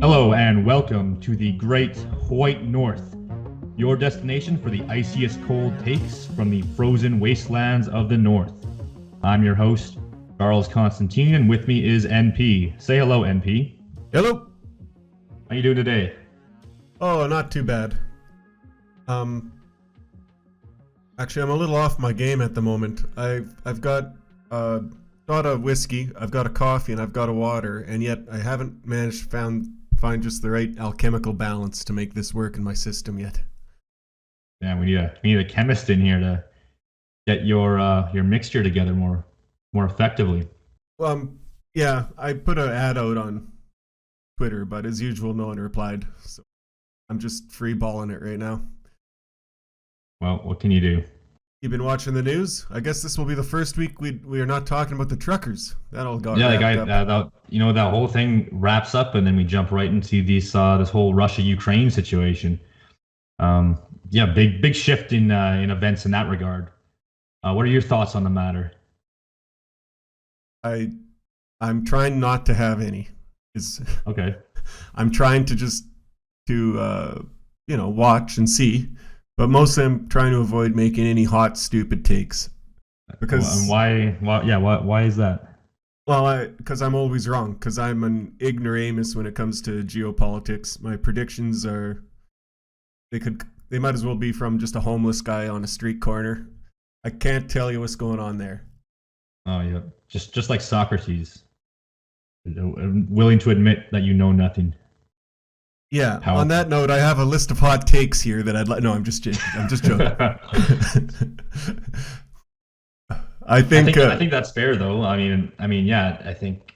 Hello and welcome to the Great White North, your destination for the iciest cold takes from the frozen wastelands of the North. I'm your host, Charles Constantine, and with me is NP. Say hello, NP. Hello. How you doing today? Oh, not too bad. Actually, I'm a little off my game at the moment. I've got not a whiskey, I've got a coffee, and I've got a water, and yet I haven't managed to find just the right alchemical balance to make this work in my system yet. Yeah, we need a chemist in here to get your mixture together more effectively. Yeah, I put an ad out on Twitter, but as usual, no one replied. So I'm just free balling it right now. Well, what can you do? You've been watching the news? I guess this will be the first week we are not talking about the truckers. That all got wrapped up. That whole thing wraps up, and then we jump right into this whole Russia-Ukraine situation. Big shift in events in that regard. What are your thoughts on the matter? I'm trying not to have any. Okay. I'm trying to just watch and see. But mostly I'm trying to avoid making any hot, stupid takes. Because why is that? Well, because I'm always wrong. Because I'm an ignoramus when it comes to geopolitics. My predictions are they might as well be from just a homeless guy on a street corner. I can't tell you what's going on there. Oh yeah, just like Socrates, willing to admit that you know nothing. Yeah. Powerful. On that note, I have a list of hot takes here that I'd like. No, I'm just joking. I think that's fair, though. I think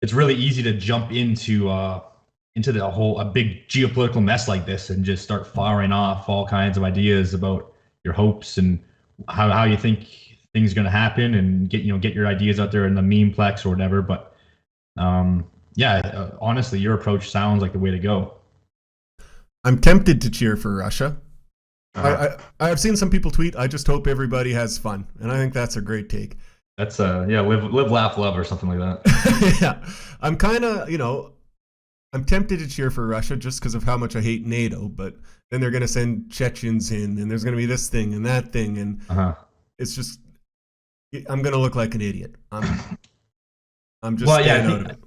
it's really easy to jump into a big geopolitical mess like this and just start firing off all kinds of ideas about your hopes and how you think things are going to happen, and get your ideas out there in the memeplex or whatever. But honestly, your approach sounds like the way to go. I'm tempted to cheer for Russia. I've seen some people tweet, I just hope everybody has fun. And I think that's a great take. That's live, laugh, love, or something like that. Yeah. I'm kind of, I'm tempted to cheer for Russia just because of how much I hate NATO. But then they're going to send Chechens in, and there's going to be this thing and that thing. And it's just, I'm going to look like an idiot. I'm just staying out of it.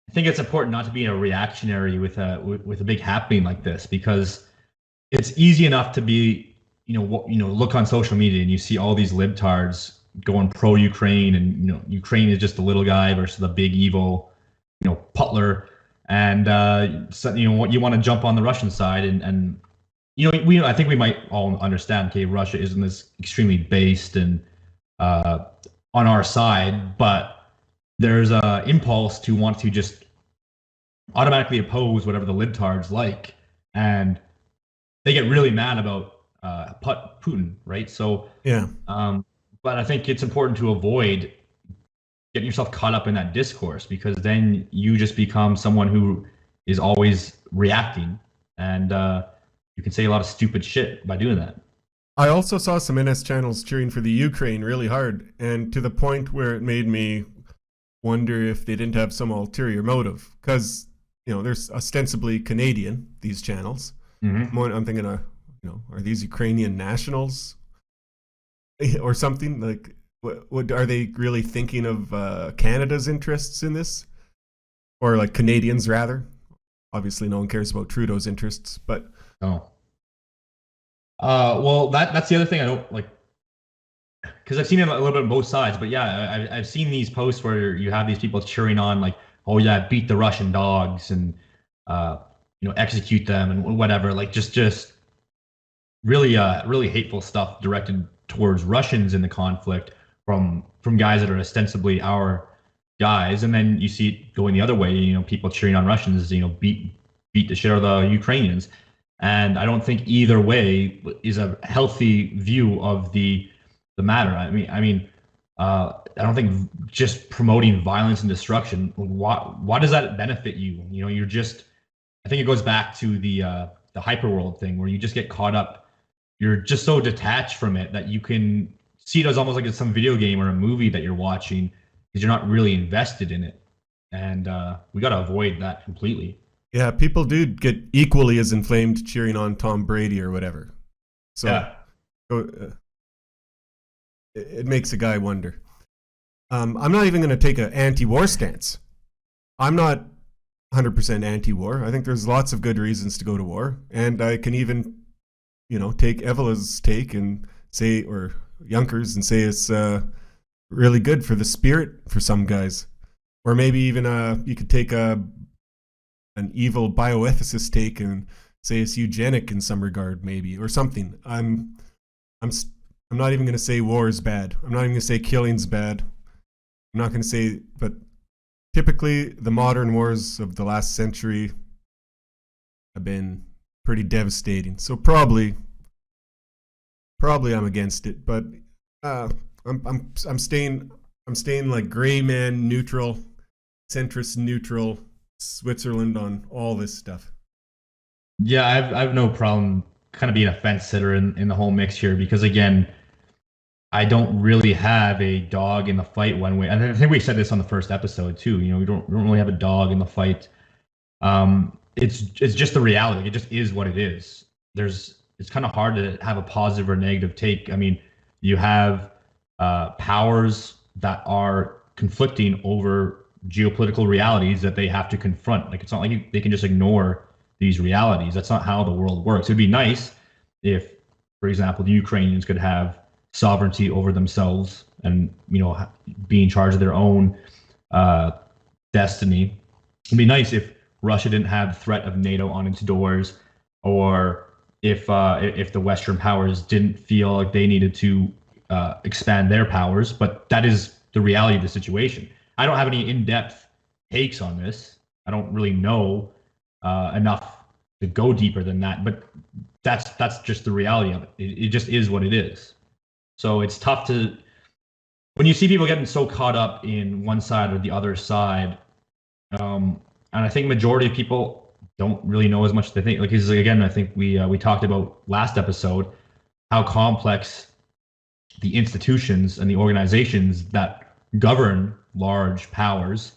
I think it's important not to be a reactionary with a big happening like this, because it's easy enough to be, look on social media and you see all these libtards going pro-Ukraine, and Ukraine is just a little guy versus the big evil, Putler, and what you want to jump on the Russian side, and I think we might all understand, okay, Russia isn't this extremely based and on our side, but there's a impulse to want to just automatically oppose whatever the libtards like, and they get really mad about Putin, right? So yeah. But I think it's important to avoid getting yourself caught up in that discourse, because then you just become someone who is always reacting, and you can say a lot of stupid shit by doing that. I also saw some NS channels cheering for the Ukraine really hard, and to the point where it made me wonder if they didn't have some ulterior motive, because they're ostensibly Canadian, these channels. Mm-hmm. I'm thinking, are these Ukrainian nationals or something? Like, what are they really thinking of Canada's interests in this, or like Canadians rather? Obviously, no one cares about Trudeau's interests, but well, that's the other thing I don't like, because I've seen it a little bit on both sides. But yeah, I've seen these posts where you have these people cheering on, like, oh yeah, beat the Russian dogs, and execute them and whatever, like just really hateful stuff directed towards Russians in the conflict from guys that are ostensibly our guys. And then you see it going the other way, people cheering on Russians, beat the shit out of the Ukrainians. And I don't think either way is a healthy view of the matter. I don't think just promoting violence and destruction, why does that benefit you? You're just, I think it goes back to the hyperworld thing, where you just get caught up. You're just so detached from it that you can see it as almost like it's some video game or a movie that you're watching, because you're not really invested in it. And we got to avoid that completely. Yeah, people do get equally as inflamed cheering on Tom Brady or whatever. So Yeah. It makes a guy wonder. I'm not even going to take an anti-war stance. I'm not 100% anti-war. I think there's lots of good reasons to go to war, and I can even, take Evela's take and say, or Junker's, and say it's really good for the spirit for some guys, or maybe even you could take an evil bioethicist take and say it's eugenic in some regard, maybe, or something. I'm not even going to say war is bad. I'm not even going to say killing's bad. I'm not going to say, but typically the modern wars of the last century have been pretty devastating. So probably I'm against it, but I'm staying like gray man neutral, centrist neutral, Switzerland on all this stuff. Yeah, I have no problem kind of being a fence sitter in the whole mix here, because again, I don't really have a dog in the fight one way. And I think we said this on the first episode too. We don't really have a dog in the fight. It's just the reality. It just is what it is. It's kind of hard to have a positive or negative take. I mean, you have powers that are conflicting over geopolitical realities that they have to confront. Like, it's not like they can just ignore these realities. That's not how the world works. It'd be nice if, for example, the Ukrainians could have sovereignty over themselves and be in charge of their own destiny. It'd be nice if Russia didn't have the threat of NATO on its doors, or if the Western powers didn't feel like they needed to expand their powers. But that is the reality of the situation. I don't have any in-depth takes on this. I don't really know enough to go deeper than that. But that's just the reality of it. It just is what it is. So it's tough when you see people getting so caught up in one side or the other side. And I think majority of people don't really know as much as they think. Like, again, I think we talked about last episode how complex the institutions and the organizations that govern large powers,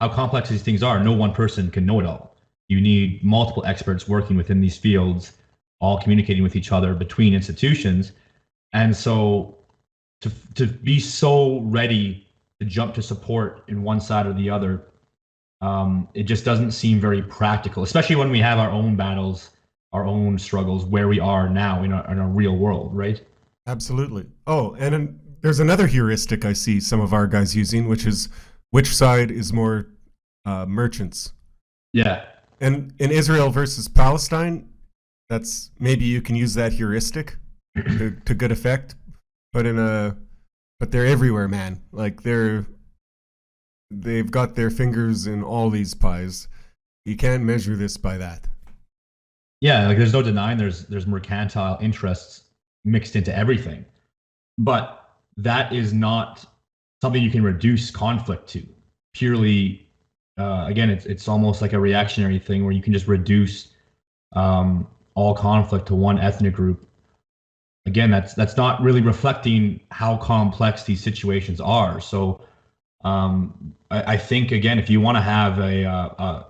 how complex these things are. No one person can know it all. You need multiple experts working within these fields, all communicating with each other between institutions. And so to be so ready to jump to support in one side or the other, it just doesn't seem very practical, especially when we have our own battles, our own struggles, where we are now in a real world, right? Absolutely. Oh, and there's another heuristic I see some of our guys using, which is which side is more merchants. Yeah. And in Israel versus Palestine, that's maybe you can use that heuristic to good effect, but they're everywhere, man. Like they've got their fingers in all these pies. You can't measure this by that. Yeah, like there's no denying there's mercantile interests mixed into everything, but that is not something you can reduce conflict to. Purely, again, it's almost like a reactionary thing where you can just reduce all conflict to one ethnic group. Again, that's not really reflecting how complex these situations are. So I think, again, if you want to have a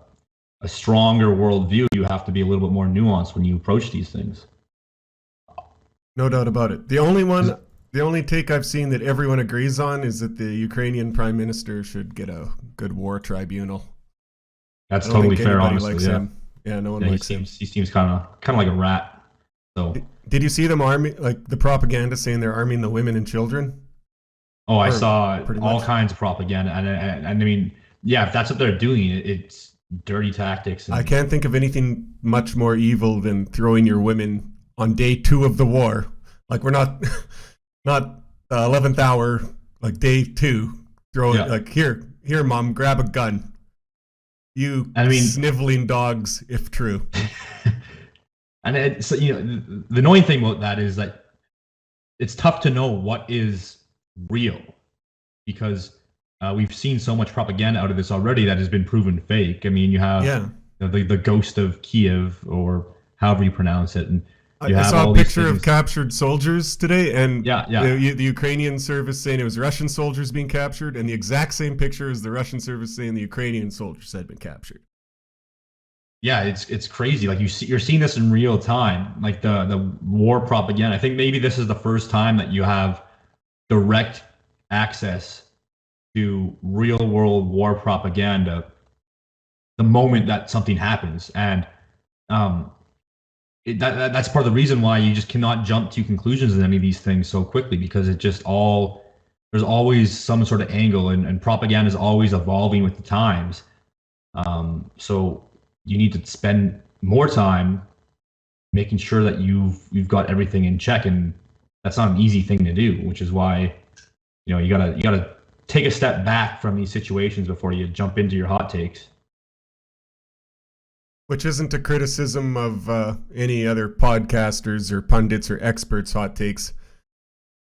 stronger worldview, you have to be a little bit more nuanced when you approach these things. No doubt about it. The only take I've seen that everyone agrees on is that the Ukrainian prime minister should get a good war tribunal. That's totally fair, honestly. Likes him. Yeah, no one likes him. He seems kind of like a rat. So did you see them the propaganda saying they're arming the women and children? Oh, I saw all kinds of propaganda, and I mean, yeah, if that's what they're doing, it's dirty tactics. I can't think of anything much more evil than throwing your women on day 2 of the war. Like, we're not 11th hour, like day 2, throwing like here, mom, grab a gun. Sniveling dogs, if true. And the annoying thing about that is that it's tough to know what is real, because we've seen so much propaganda out of this already that has been proven fake. I mean, you have the ghost of Kiev, or however you pronounce it, and I saw a picture of captured soldiers today, and the Ukrainian service saying it was Russian soldiers being captured, and the exact same picture as the Russian service saying the Ukrainian soldiers had been captured. yeah, it's crazy. Like you're seeing this in real time, like the war propaganda. I think maybe this is the first time that you have direct access to real world war propaganda the moment that something happens, and um, that's part of the reason why you just cannot jump to conclusions in any of these things so quickly, because it just all there's always some sort of angle, and propaganda is always evolving with the times. So you need to spend more time making sure that you've got everything in check, and that's not an easy thing to do, which is why you gotta take a step back from these situations before you jump into your hot takes. Which isn't a criticism of any other podcasters or pundits or experts' hot takes.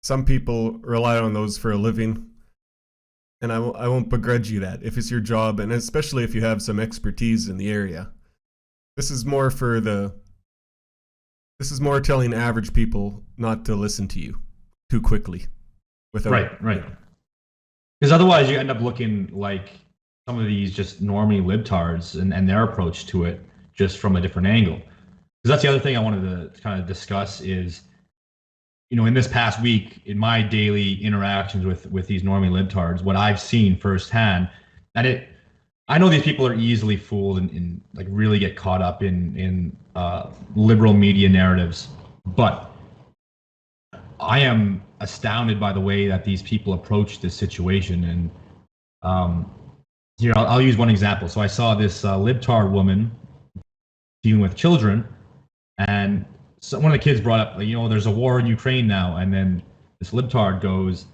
Some people rely on those for a living, and I won't begrudge you that if it's your job, and especially if you have some expertise in the area. This is more telling average people not to listen to you too quickly. Right. Because otherwise you end up looking like some of these just normie libtards and their approach to it just from a different angle. Because that's the other thing I wanted to kind of discuss is, in this past week, in my daily interactions with these normie libtards, what I've seen firsthand, and I know these people are easily fooled and like really get caught up in liberal media narratives, but I am astounded by the way that these people approach this situation. And here, I'll use one example. So I saw this libtard woman dealing with children, and so one of the kids brought up, there's a war in Ukraine now, and then this libtard goes,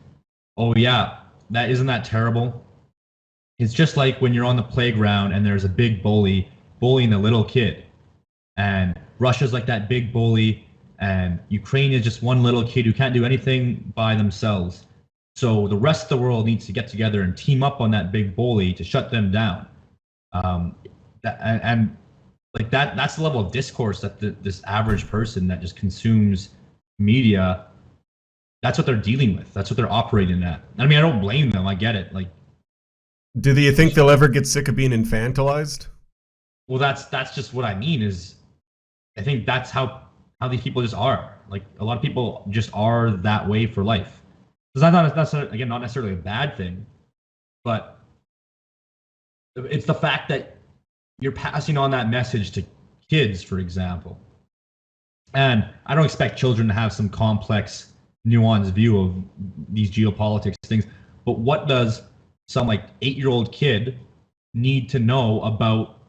"Oh yeah, isn't that terrible? It's just like when you're on the playground and there's a big bully bullying a little kid, and Russia's like that big bully, and Ukraine is just one little kid who can't do anything by themselves. So the rest of the world needs to get together and team up on that big bully to shut them down." That's the level of discourse that this average person that just consumes media, that's what they're dealing with. That's what they're operating at. I mean, I don't blame them. I get it. Like, do you think they'll ever get sick of being infantilized? Well, that's just what I mean. Is I think that's how these people just are. Like, a lot of people just are that way for life. Because that's again not necessarily a bad thing, but it's the fact that you're passing on that message to kids, for example. And I don't expect children to have some complex, nuanced view of these geopolitics things, but what does some 8-year-old kid need to know about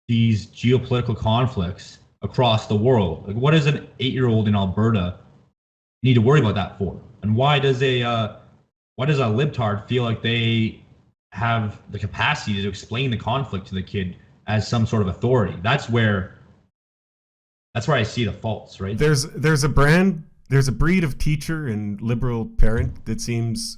these geopolitical conflicts across the world? Like, what does an 8-year-old in Alberta need to worry about that for? And why does a libtard feel like they have the capacity to explain the conflict to the kid as some sort of authority? That's where I see the faults, right? There's a breed of teacher and liberal parent that seems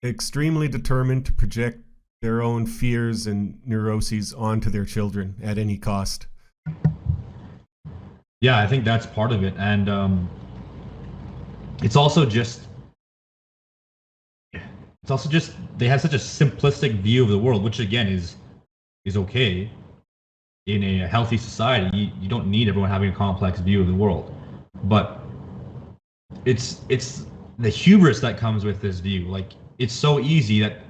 extremely determined to project their own fears and neuroses onto their children at any cost. Yeah, I think that's part of it. And it's also just they have such a simplistic view of the world, which again is okay in a healthy society. You don't need everyone having a complex view of the world, but it's the hubris that comes with this view. Like, it's so easy that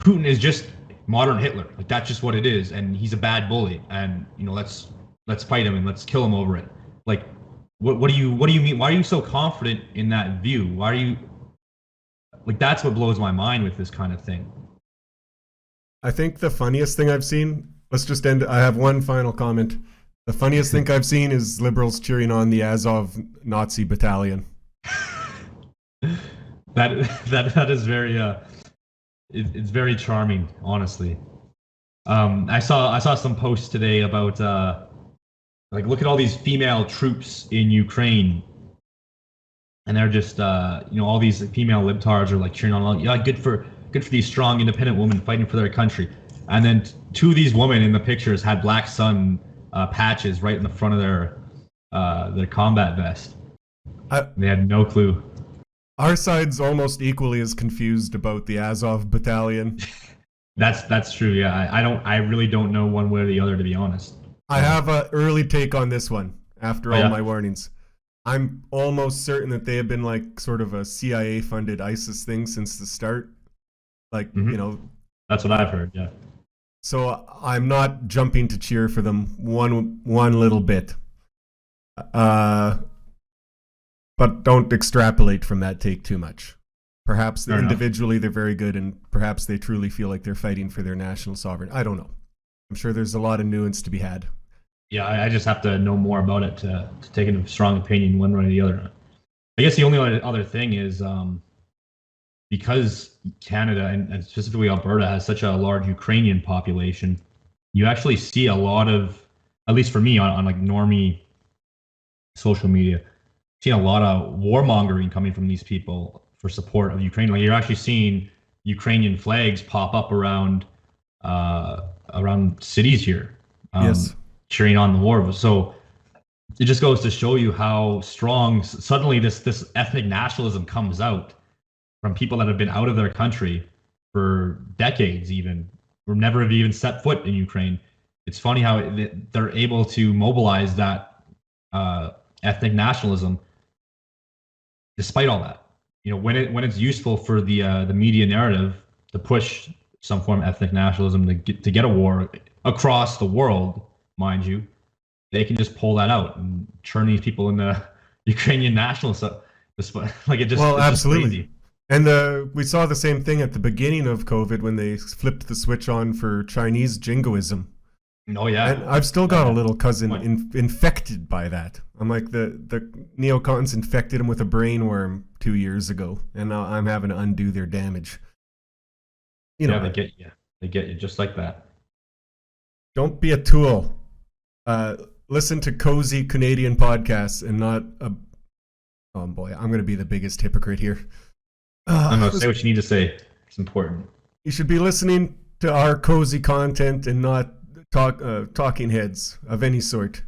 Putin is just modern Hitler. Like, that's just what it is, and he's a bad bully, and let's fight him and let's kill him over it. Like, what do you mean? Why are you so confident in that view? Why are you like, that's what blows my mind with this kind of thing. I think the funniest thing I've seen, let's just end, I have one final comment. The funniest thing I've seen is liberals cheering on the Azov Nazi battalion. That is very it's very charming, honestly. I saw some posts today about look at all these female troops in Ukraine, and they're just all these female libtards are cheering on, yeah, good for these strong independent women fighting for their country. And then two of these women in the pictures had Black Sun patches right in the front of their combat vest. They had no clue. Our side's almost equally as confused about the Azov battalion. That's true. Yeah, I really don't know one way or the other, to be honest. I have an early take on this one after Oh, all yeah? my warnings. I'm almost certain that they have been like sort of a CIA funded ISIS thing since the start. Like, Hmm. That's what I've heard. Yeah. so I'm not jumping to cheer for them one little bit. But don't extrapolate from that take too much. Perhaps Fair enough. individually they're very good, and perhaps they truly feel like they're fighting for their national sovereignty. I don't know. I'm sure there's a lot of nuance to be had. Yeah, I just have to know more about it to take a strong opinion one way or the other. I guess the only other thing is because Canada and specifically Alberta has such a large Ukrainian population, you actually see a lot of, at least for me on like normie social media, seeing a lot of warmongering coming from these people for support of Ukraine. Like you're actually seeing Ukrainian flags pop up around cities here, Yes. cheering on the war. So it just goes to show you how strong suddenly this ethnic nationalism comes out from people that have been out of their country for decades, even or never have even set foot in Ukraine. It's funny how they're able to mobilize that ethnic nationalism despite all that. When it's useful for the media narrative to push some form of ethnic nationalism to get a war across the world, mind you, they can just pull that out and turn these people into Ukrainian nationalists. Like it just Well, it's absolutely. just crazy. And we saw the same thing at the beginning of COVID when they flipped the switch on for Chinese jingoism. Oh yeah, And I've still got a Yeah. little cousin What? infected by that. I'm like the neocons infected him with a brain worm 2 years ago, and now I'm having to undo their damage. You know, Yeah, they get you. They get you just like that. don't be a tool. Listen to cozy Canadian podcasts and not a. Oh boy, I'm going to be the biggest hypocrite here. I don't know. Say what you need to say. It's important. You should be listening to our cozy content and not talking heads of any sort.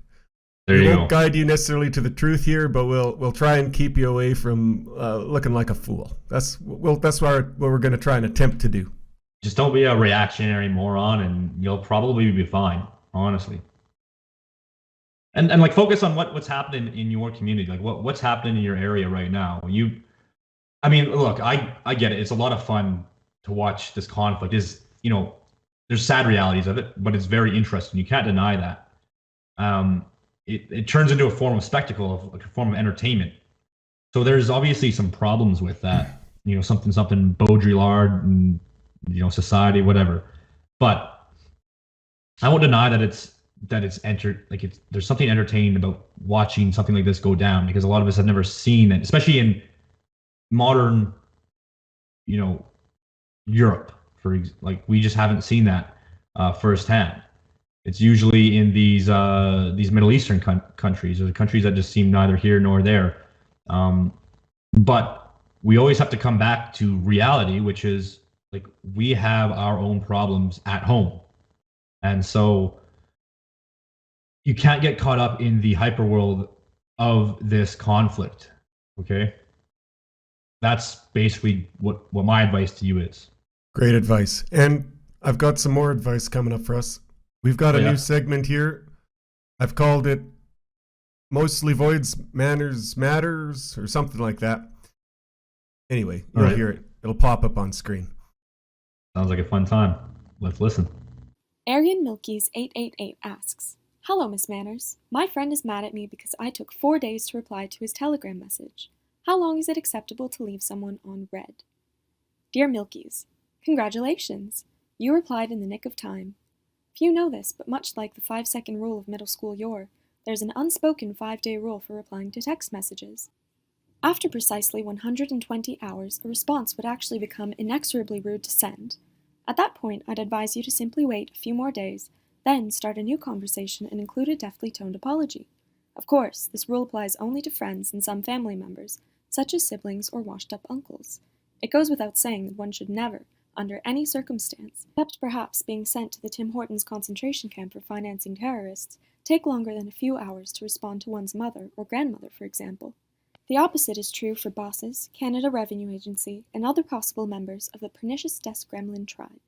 There We you won't go. guide you necessarily to the truth here, but we'll try and keep you away from looking like a fool. That's what we're going to try and attempt to do. Just don't be a reactionary moron, and you'll probably be fine. Honestly. And like focus on what's happening in your community. Like what's happening in your area right now. I mean, look, I get it. It's a lot of fun to watch this conflict. There's sad realities of it, but it's very interesting. You can't deny that. It turns into a form of spectacle, of like a form of entertainment. So there's obviously some problems with that. Something Baudrillard and society, whatever. But I won't deny that there's something entertaining about watching something like this go down, because a lot of us have never seen it, especially in modern, Europe. We just haven't seen that firsthand. It's usually in these Middle Eastern countries, or the countries that just seem neither here nor there. But we always have to come back to reality, which is like we have our own problems at home, and so you can't get caught up in the hyper world of this conflict. Okay, that's basically what my advice to you is. Great advice. And I've got some more advice coming up for us. We've got a new segment here. I've called it Mostly Voids Manners Matters, or something like that. Anyway, you'll hear it. It'll pop up on screen. Sounds like a fun time. Let's listen. Aryan Milky's 888 asks, "Hello, Miss Manners. My friend is mad at me because I took 4 days to reply to his Telegram message. How long is it acceptable to leave someone on red?" Dear Milkies, congratulations! You replied in the nick of time. Few know this, but much like the 5-second rule of middle school yore, there's an unspoken 5-day rule for replying to text messages. After precisely 120 hours, a response would actually become inexorably rude to send. At that point, I'd advise you to simply wait a few more days, then start a new conversation and include a deftly toned apology. Of course, this rule applies only to friends and some family members, such as siblings or washed-up uncles. It goes without saying that one should never, under any circumstance, except perhaps being sent to the Tim Hortons concentration camp for financing terrorists, take longer than a few hours to respond to one's mother or grandmother, for example. The opposite is true for bosses, Canada Revenue Agency, and other possible members of the pernicious desk gremlin tribe.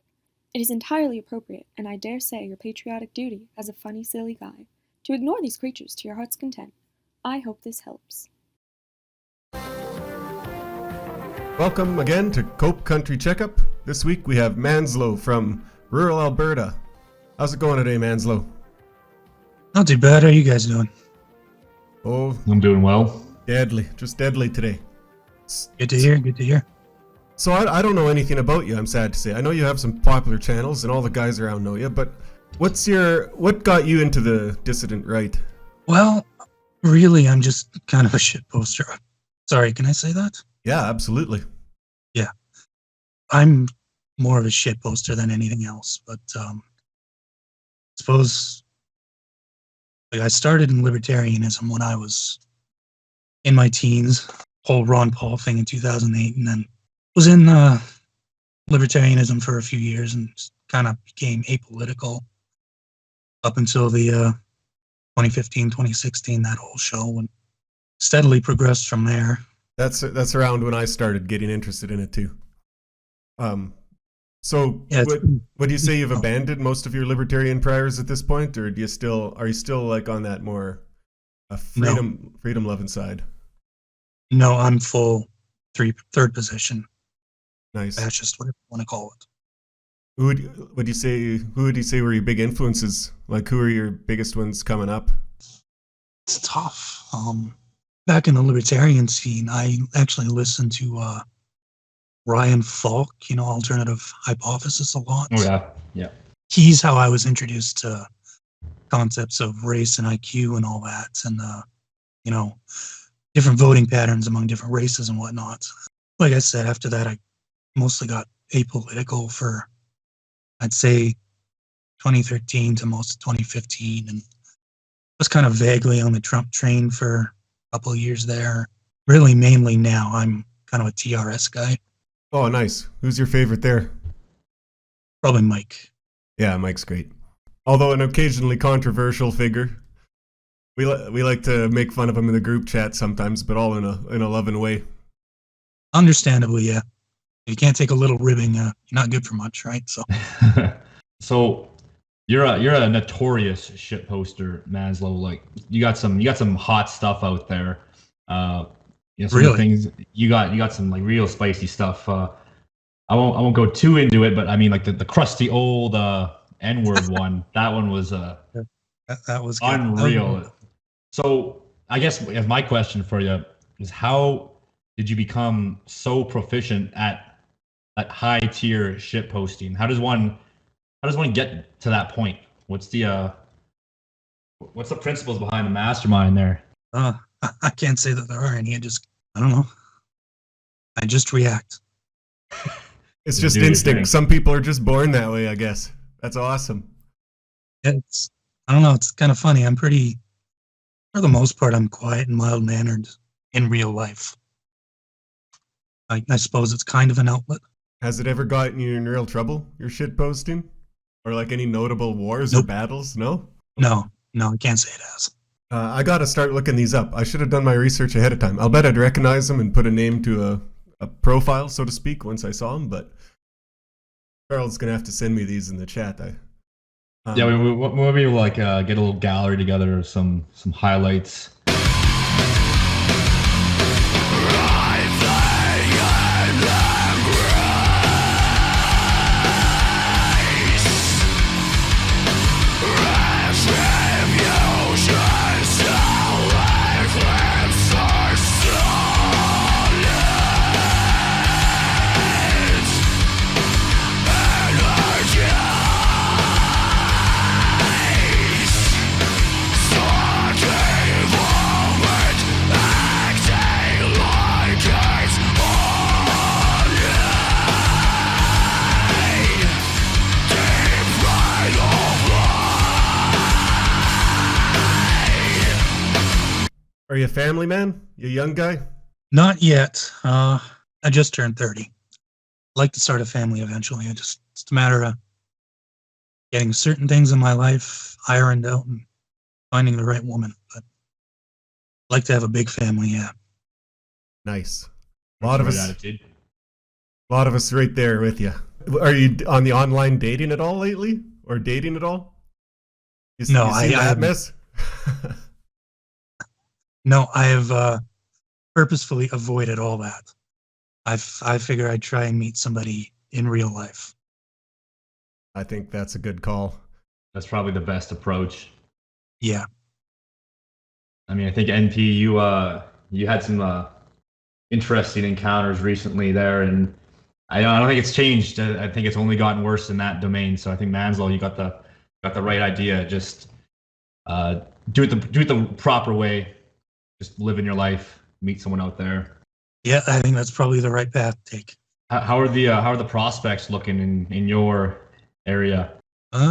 It is entirely appropriate, and I dare say your patriotic duty, as a funny, silly guy, to ignore these creatures to your heart's content. I hope this helps. Welcome again to Cope Country Checkup. This week we have Manslow from rural Alberta. How's it going today, Manslow? Not too bad. How are you guys doing? Oh, I'm doing well. deadly. Just deadly today. Good to hear. Good to hear. So I don't know anything about you, I'm sad to say. I know you have some popular channels and all the guys around know you, but what got you into the dissident right? Well, really, I'm just kind of a shitposter. Sorry, can I say that? Yeah, absolutely. Yeah. I'm more of a shitposter than anything else, but I suppose I started in libertarianism when I was in my teens, whole Ron Paul thing in 2008, and then was in libertarianism for a few years and kind of became apolitical up until the 2015, 2016, that whole show, and steadily progressed from there. That's around when I started getting interested in it too. So Yeah, would you say you've abandoned most of your libertarian priors at this point, or are you still like on that more freedom loving side? No, I'm full third position. Nice. Fascist, whatever you want to call it. Who would you say were your big influences? Like, who are your biggest ones coming up? It's tough. Back in the libertarian scene, I actually listened to Ryan Falk, alternative hypothesis a lot. Oh yeah, yeah. He's how I was introduced to concepts of race and IQ and all that, and different voting patterns among different races and whatnot. Like I said, after that, I mostly got apolitical for, I'd say, 2013 to most of 2015, and was kind of vaguely on the Trump train for a couple of years there. Really, mainly now, I'm kind of a TRS guy. Oh, nice. Who's your favorite there? Probably Mike. Yeah, Mike's great. Although an occasionally controversial figure. We like to make fun of him in the group chat sometimes, but all in a loving way. Understandably, yeah. If you can't take a little ribbing, you're not good for much, right? So, So you're a notorious shitposter, Manslow. Like you got some hot stuff out there. Some really? of the things you got some like real spicy stuff. I won't go too into it, but I mean like the crusty old N-word one. That one was that was good. unreal. So I guess my question for you is, how did you become so proficient at high tier shit posting? How does one get to that point? What's the principles behind the mastermind there? I can't say that there are any. I don't know. I just react. It's just instinct. Some people are just born that way, I guess. That's awesome. I don't know. It's kind of funny. For the most part, I'm quiet and mild-mannered in real life. I suppose it's kind of an outlet. Has it ever gotten you in real trouble, your shit posting? Or like any notable wars or battles? No? No, I can't say it has. I gotta start looking these up. I should have done my research ahead of time. I'll bet I'd recognize them and put a name to a profile, so to speak, once I saw them, but Charles gonna have to send me these in the chat. Yeah, maybe we'll get a little gallery together of some highlights. Are you a family man? You a young guy? Not yet. I just turned 30. I'd like to start a family eventually. It's a matter of getting certain things in my life ironed out and finding the right woman. But I'd like to have a big family, yeah. Nice. A lot of us right there with you. Are you on the online dating at all lately, or dating at all? No, you see that haven't. mess. No, I have purposefully avoided all that. I figure I'd try and meet somebody in real life. I think that's a good call. That's probably the best approach. Yeah. I mean, I think NP, you had some interesting encounters recently there, and I don't think it's changed. I think it's only gotten worse in that domain. So I think Manslow, you got the right idea. Just do it the proper way. Just live in your life. Meet someone out there. Yeah, I think that's probably the right path to take. How are the prospects looking in your area?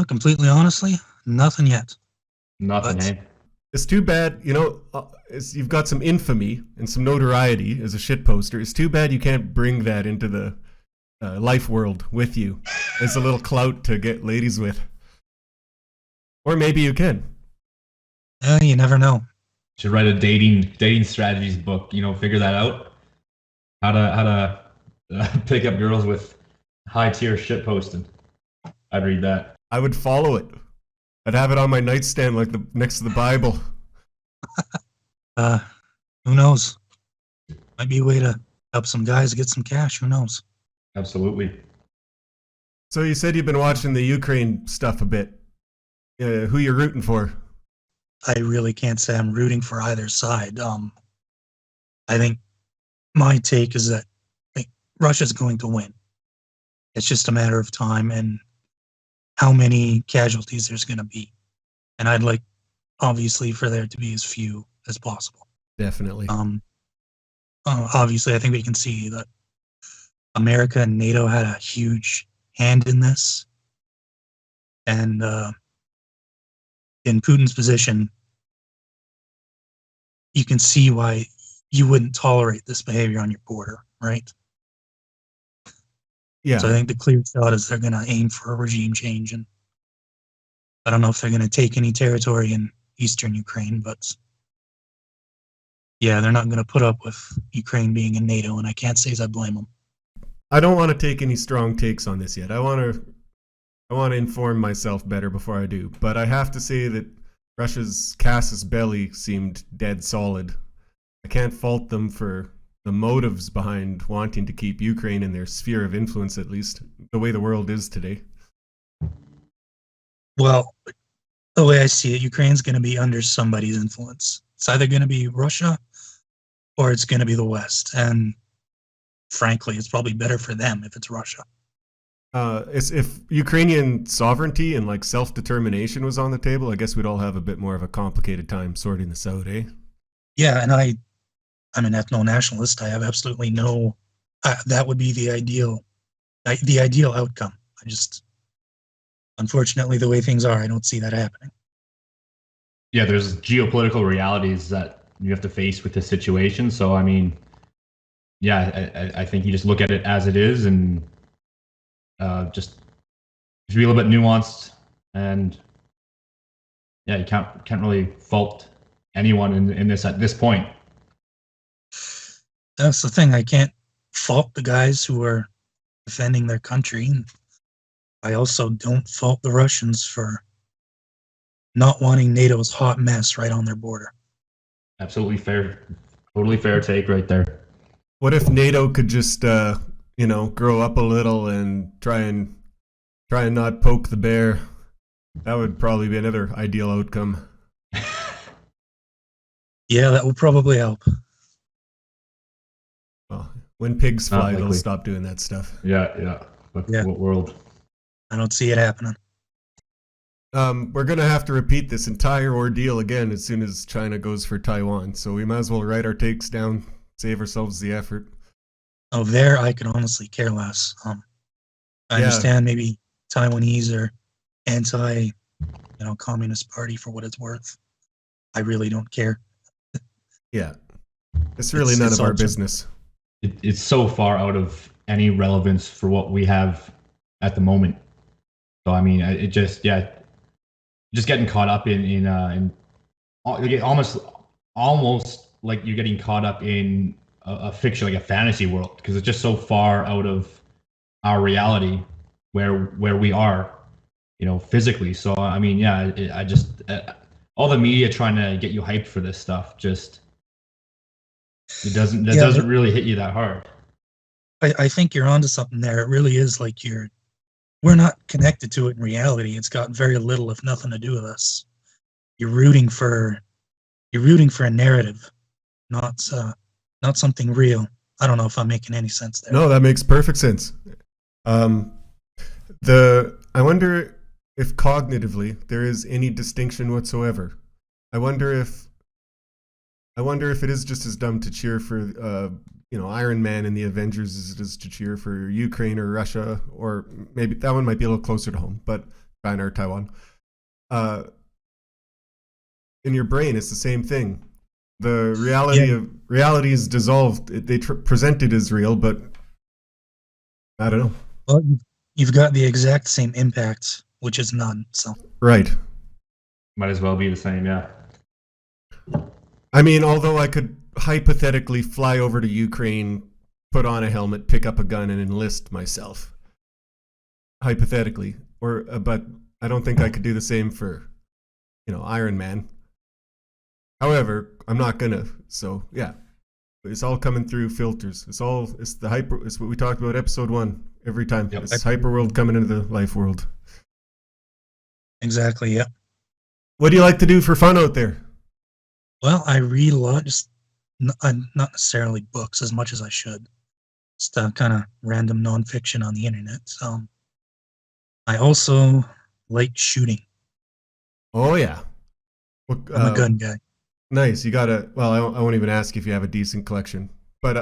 Completely honestly, nothing yet. Nothing, hey? It's too bad, you've got some infamy and some notoriety as a shitposter. It's too bad you can't bring that into the life world with you as a little clout to get ladies with. Or maybe you can. You never know. Should write a dating strategies book. Figure that out. How to pick up girls with high tier shit posting. I'd read that. I would follow it. I'd have it on my nightstand like next to the Bible. Who knows? Might be a way to help some guys get some cash. Who knows? Absolutely. So you said you've been watching the Ukraine stuff a bit. Who you're rooting for? I really can't say I'm rooting for either side. I think my take is that Russia's going to win. It's just a matter of time and how many casualties there's going to be. And I'd like, obviously, for there to be as few as possible. Definitely. Obviously, I think we can see that America and NATO had a huge hand in this. And in Putin's position, you can see why you wouldn't tolerate this behavior on your border, right? Yeah. So I think the clear shot is they're going to aim for a regime change, and I don't know if they're going to take any territory in eastern Ukraine, but yeah, they're not going to put up with Ukraine being in NATO, and I can't say as I blame them. I don't want to take any strong takes on this yet. I want to inform myself better before I do, but I have to say that Russia's casus belli seemed dead solid. I can't fault them for the motives behind wanting to keep Ukraine in their sphere of influence, at least the way the world is today. Well, the way I see it, Ukraine's going to be under somebody's influence. It's either going to be Russia or it's going to be the West. And frankly, it's probably better for them if it's Russia. If Ukrainian sovereignty and self-determination was on the table, I guess we'd all have a bit more of a complicated time sorting this out, eh? Yeah, and I'm an ethno-nationalist. I have absolutely no. That would be the ideal outcome. I just, unfortunately, the way things are, I don't see that happening. Yeah, there's geopolitical realities that you have to face with this situation. So, I mean, yeah, I think you just look at it as it is and just be a little bit nuanced. And yeah, you can't really fault anyone in this at this point. That's the thing. I can't fault the guys who are defending their country. I also don't fault the Russians for not wanting NATO's hot mess right on their border. Absolutely fair. Totally fair take right there. What if NATO could just, grow up a little and try and not poke the bear? That would probably be another ideal outcome. Yeah, that would probably help. Well, when pigs Not fly, they'll likely. stop doing that stuff. Yeah. But Yeah. what world? I don't see it happening. We're going to have to repeat this entire ordeal again as soon as China goes for Taiwan. So we might as well write our takes down, save ourselves the effort. Oh, there I could honestly care less. I understand maybe Taiwanese are anti, Communist Party for what it's worth. I really don't care. Yeah. It's really none of our business. It's so far out of any relevance for what we have at the moment. So I mean, it just getting caught up in almost like you're getting caught up in a fiction, like a fantasy world, because it's just so far out of our reality. where we are, physically. So I mean, yeah, I just all the media trying to get you hyped for this stuff just doesn't really hit you that hard. I think you're onto something there. It really is like we're not connected to it in reality. It's got very little, if nothing, to do with us. You're rooting for a narrative, not something real. I don't know if I'm making any sense there. No, that makes perfect sense. I wonder if cognitively there is any distinction whatsoever. I wonder if it is just as dumb to cheer for Iron Man and the Avengers as it is to cheer for Ukraine or Russia, or maybe that one might be a little closer to home, but China or Taiwan. In your brain, it's the same thing. The reality is dissolved. They present it as real, but I don't know. Well, you've got the exact same impact, which is none. So right. Might as well be the same, yeah. I mean, although I could hypothetically fly over to Ukraine, put on a helmet, pick up a gun, and enlist myself. Hypothetically, but I don't think I could do the same for, Iron Man. However, I'm not gonna. So yeah, it's all coming through filters. It's what we talked about episode 1 every time. Yep. It's hyper world coming into the life world. Exactly. Yeah. What do you like to do for fun out there? Well, I read a lot, just not necessarily books as much as I should. Just kind of random nonfiction on the internet. So I also like shooting. Oh yeah, I'm a gun guy. Nice. You gotta. Well, I won't even ask if you have a decent collection, but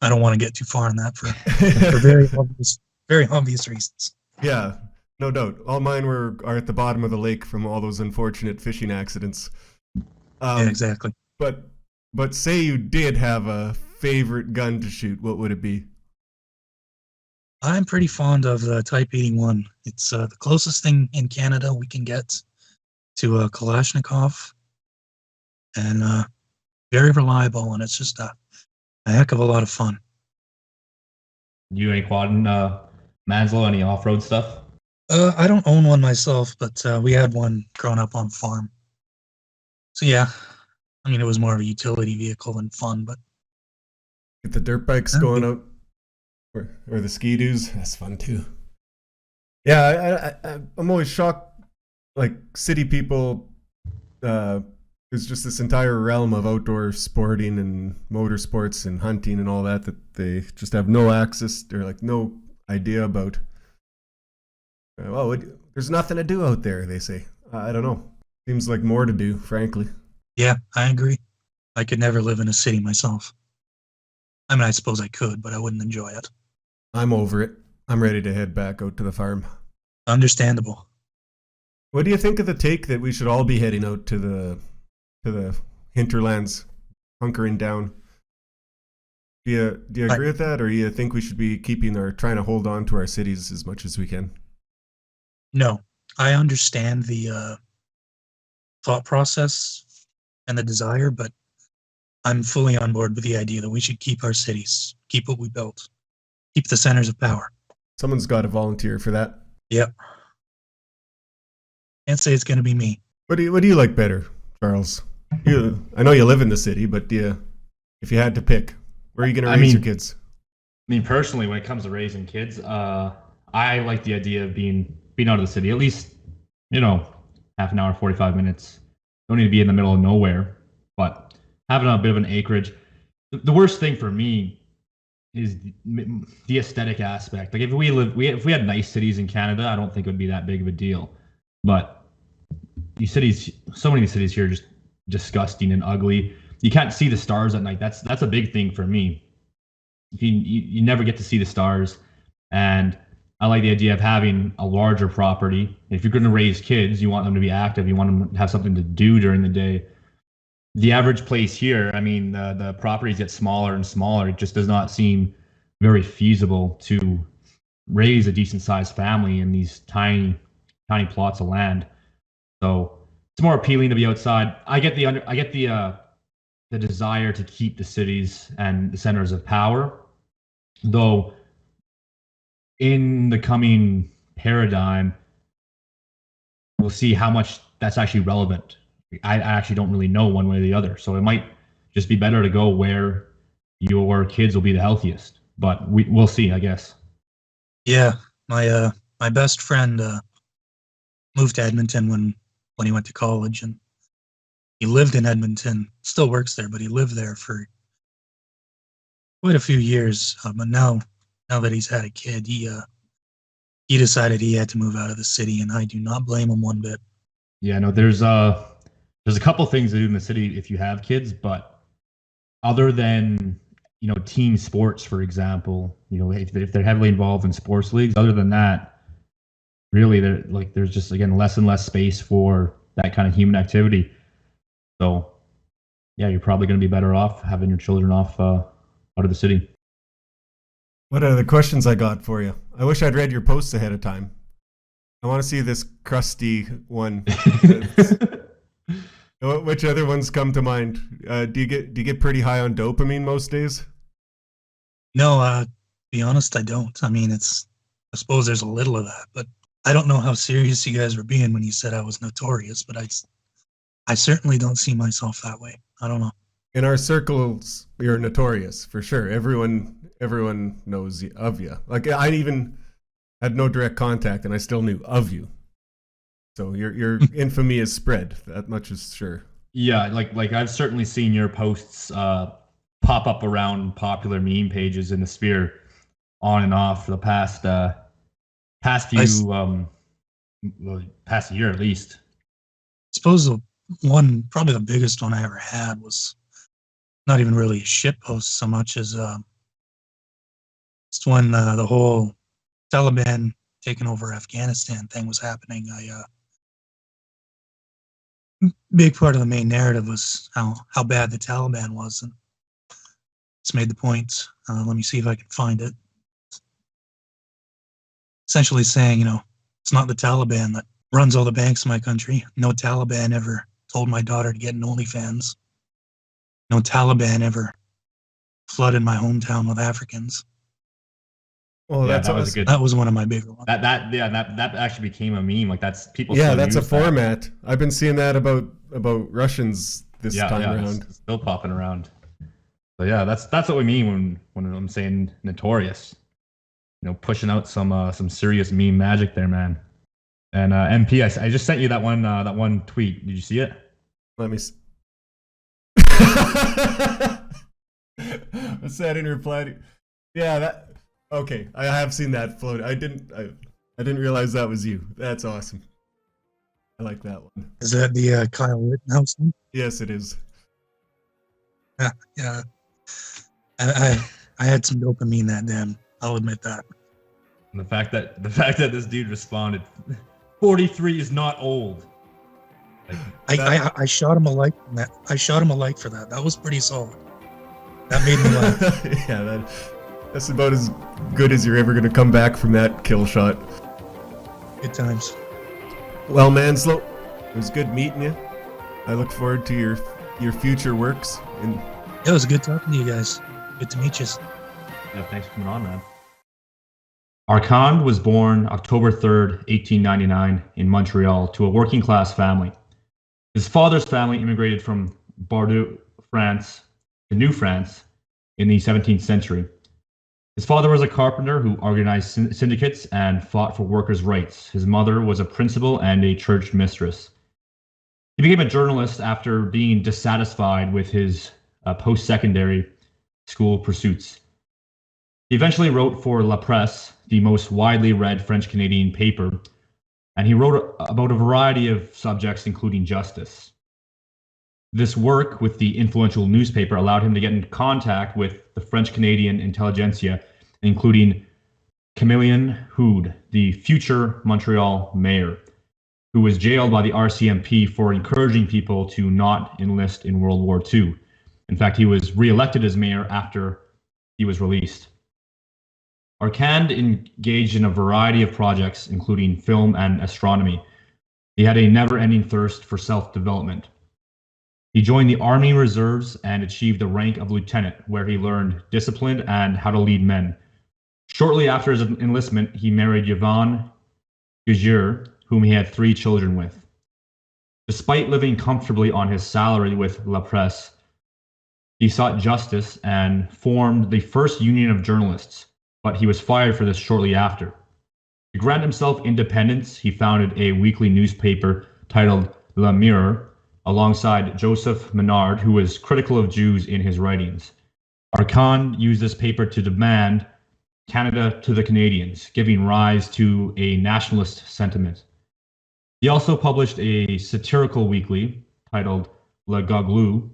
I don't want to get too far on that for very obvious reasons. Yeah, no doubt. All mine are at the bottom of the lake from all those unfortunate fishing accidents. Yeah, exactly. But say you did have a favorite gun to shoot, what would it be? I'm pretty fond of the Type 81. It's the closest thing in Canada we can get to a Kalashnikov, and very reliable, and it's just a heck of a lot of fun. You any quadding, Manslow, any off-road stuff? I don't own one myself, but we had one growing up on farm. So yeah, I mean, it was more of a utility vehicle than fun, but get the dirt bikes going out, or the ski-doos. That's fun too. Yeah, I'm always shocked. Like city people, there's just this entire realm of outdoor sporting and motorsports and hunting and all that they just have no access or like no idea about. Well, there's nothing to do out there, they say. I don't know. Seems like more to do, frankly. Yeah, I agree. I could never live in a city myself. I mean, I suppose I could, but I wouldn't enjoy it. I'm over it. I'm ready to head back out to the farm. Understandable. What do you think of the take that we should all be heading out to the hinterlands, hunkering down? Do you agree with that, or do you think we should be trying to hold on to our cities as much as we can? No, I understand the thought process and the desire, but I'm fully on board with the idea that we should keep our cities, keep what we built, keep the centers of power. Someone's got to volunteer for that. Yep. Can't say it's going to be me. What do you like better, Charles? I know you live in the city, but if you had to pick, where are you going to raise your kids? I mean, personally, when it comes to raising kids, I like the idea of being out of the city, at least, half an hour, 45 minutes. Don't need to be in the middle of nowhere, but having a bit of an acreage. The worst thing for me is the aesthetic aspect. Like if we had nice cities in Canada, I don't think it would be that big of a deal. But these cities, so many of these cities here are just disgusting and ugly. You can't see the stars at night. That's a big thing for me. You never get to see the stars, and I like the idea of having a larger property. If you're going to raise kids, you want them to be active. You want them to have something to do during the day. The average place here, I mean, the properties get smaller and smaller. It just does not seem very feasible to raise a decent-sized family in these tiny plots of land. So it's more appealing to be outside. I get the desire to keep the cities and the centers of power, though. in the coming paradigm, we'll see how much that's actually relevant. I actually don't really know one way or the other. So it might just be better to go where your kids will be the healthiest. But we'll see, I guess. Yeah, my best friend moved to Edmonton when he went to college, and he lived in Edmonton. Still works there, but he lived there for quite a few years. But now that he's had a kid, he decided he had to move out of the city, and I do not blame him one bit. Yeah, no, there's a couple things to do in the city if you have kids, but other than, you know, team sports, for example, you know, if they're heavily involved in sports leagues, other than that, really, there's just, again, less and less space for that kind of human activity. So, yeah, you're probably going to be better off having your children off out of the city. What are the questions I got for you? I wish I'd read your posts ahead of time. I want to see this crusty one. Which other ones come to mind? Do you get pretty high on dopamine most days? No, to be honest, I don't. I mean, I suppose there's a little of that, but I don't know how serious you guys were being when you said I was notorious, but I certainly don't see myself that way. I don't know. In our circles, you're notorious for sure. Everyone knows of you. Like, I even had no direct contact, and I still knew of you. So your infamy is spread. That much is sure. Yeah, like I've certainly seen your posts pop up around popular meme pages in the sphere on and off for the past year at least. I suppose probably the biggest one I ever had was not even really a shit post so much as it's when the whole Taliban taking over Afghanistan thing was happening. Big part of the main narrative was how bad the Taliban was, and it's made the point. Let me see if I can find it. Essentially saying, you know, it's not the Taliban that runs all the banks in my country. No Taliban ever told my daughter to get an OnlyFans. No Taliban ever flooded my hometown with Africans. Well, yeah, that was one of my bigger ones. That actually became a meme. Like, that's people. Yeah, that's a format. That. I've been seeing that about Russians this time around. It's still popping around. So yeah, that's what we mean when I'm saying notorious. You know, pushing out some serious meme magic there, man. And MP, I just sent you that one tweet. Did you see it? Let me. What's that in reply to? Yeah, that. Okay, I have seen that float. I didn't realize that was you. That's awesome. I like that one. Is that the Kyle Rittenhouse one? Yes, it is. Yeah. I had some dopamine that day. I'll admit that. And the fact that this dude responded, 43 is not old. Like, I shot him a like for that. I shot him a like for that. That was pretty solid. That made me laugh. Yeah, that's about as good as you're ever going to come back from that kill shot. Good times. Well, Manslow, it was good meeting you. I look forward to your future works. And it was good talking to you guys. Good to meet you. Yeah, thanks for coming on, man. Arcand was born October 3rd, 1899 in Montreal to a working-class family. His father's family immigrated from Bordeaux, France, to New France in the 17th century. His father was a carpenter who organized syndicates and fought for workers' rights. His mother was a principal and a church mistress. He became a journalist after being dissatisfied with his post-secondary school pursuits. He eventually wrote for La Presse, the most widely read French-Canadian paper, and he wrote about a variety of subjects, including justice. This work with the influential newspaper allowed him to get in contact with the French-Canadian intelligentsia, including Camillien Houde, the future Montreal mayor, who was jailed by the RCMP for encouraging people to not enlist in World War II. In fact, he was re-elected as mayor after he was released. Arcand engaged in a variety of projects, including film and astronomy. He had a never-ending thirst for self-development. He joined the Army Reserves and achieved the rank of lieutenant, where he learned discipline and how to lead men. Shortly after his enlistment, he married Yvonne Gageur, whom he had 3 children with. Despite living comfortably on his salary with La Presse, he sought justice and formed the first union of journalists, but he was fired for this shortly after. To grant himself independence, he founded a weekly newspaper titled Le Mirror, alongside Joseph Menard, who was critical of Jews in his writings. Arcand used this paper to demand Canada to the Canadians, giving rise to a nationalist sentiment. He also published a satirical weekly titled Le Goglu,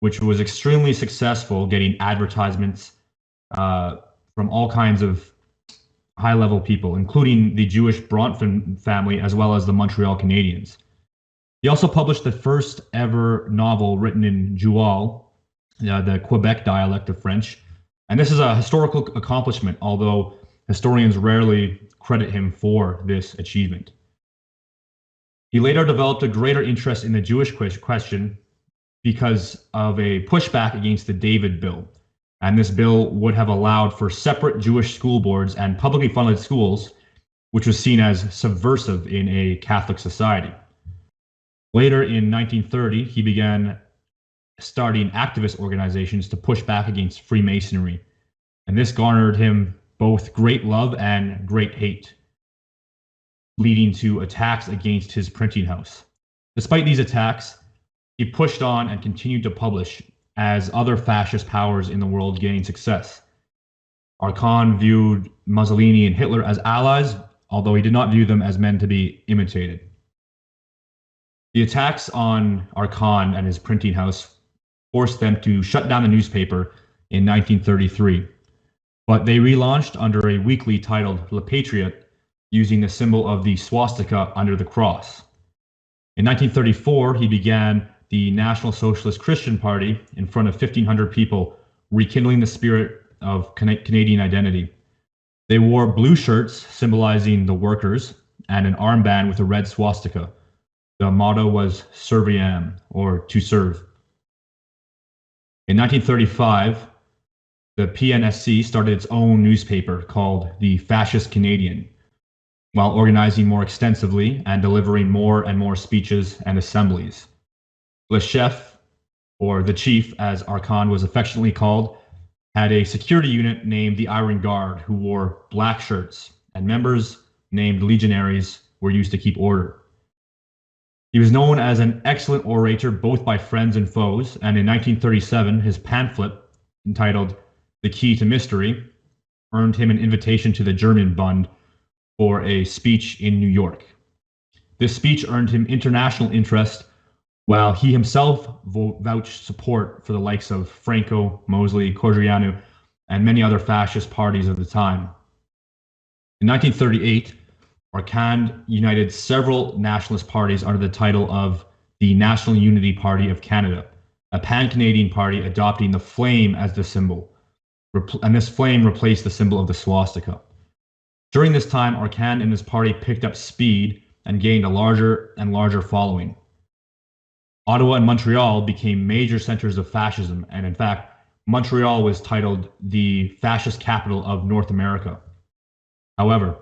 which was extremely successful, getting advertisements from all kinds of high-level people, including the Jewish Bronfman family, as well as the Montreal Canadiens. He also published the first ever novel written in Joual, the Quebec dialect of French. And this is a historical accomplishment, although historians rarely credit him for this achievement. He later developed a greater interest in the Jewish question because of a pushback against the David Bill. And this bill would have allowed for separate Jewish school boards and publicly funded schools, which was seen as subversive in a Catholic society. Later in 1930, he began starting activist organizations to push back against Freemasonry, and this garnered him both great love and great hate, leading to attacks against his printing house. Despite these attacks, he pushed on and continued to publish as other fascist powers in the world gained success. Arcand viewed Mussolini and Hitler as allies, although he did not view them as men to be imitated. The attacks on Arcand and his printing house forced them to shut down the newspaper in 1933, but they relaunched under a weekly titled Le Patriot, using the symbol of the swastika under the cross. In 1934, he began the National Socialist Christian Party in front of 1,500 people, rekindling the spirit of Canadian identity. They wore blue shirts symbolizing the workers and an armband with a red swastika. The motto was Serviam, or to serve. In 1935, the PNSC started its own newspaper called the Fascist Canadian, while organizing more extensively and delivering more and more speeches and assemblies. Le Chef, or the Chief, as Arcand was affectionately called, had a security unit named the Iron Guard, who wore black shirts, and members named legionaries were used to keep order. He was known as an excellent orator both by friends and foes, and in 1937, his pamphlet, entitled The Key to Mystery, earned him an invitation to the German Bund for a speech in New York. This speech earned him international interest, while he himself vouched support for the likes of Franco, Mosley, Codreanu, and many other fascist parties of the time. In 1938, Arcand united several nationalist parties under the title of the National Unity Party of Canada, a pan-Canadian party adopting the flame as the symbol, and this flame replaced the symbol of the swastika. During this time, Arcand and his party picked up speed and gained a larger and larger following. Ottawa and Montreal became major centers of fascism, and in fact, Montreal was titled the fascist capital of North America. However,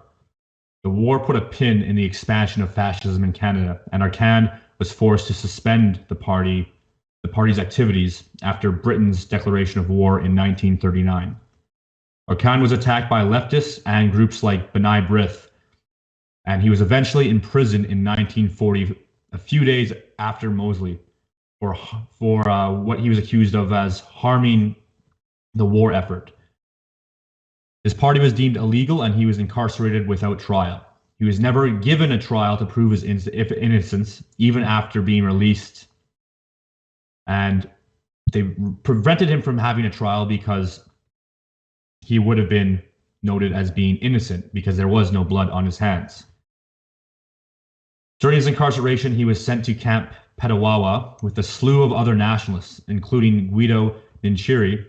the war put a pin in the expansion of fascism in Canada, and Arcand was forced to suspend the party's activities after Britain's declaration of war in 1939. Arcand was attacked by leftists and groups like B'nai B'rith, and he was eventually imprisoned in 1940, a few days after Mosley, for what he was accused of as harming the war effort. His party was deemed illegal, and he was incarcerated without trial. He was never given a trial to prove his innocence, even after being released. And they prevented him from having a trial because he would have been noted as being innocent because there was no blood on his hands. During his incarceration, he was sent to Camp Petawawa with a slew of other nationalists, including Guido Vincieri,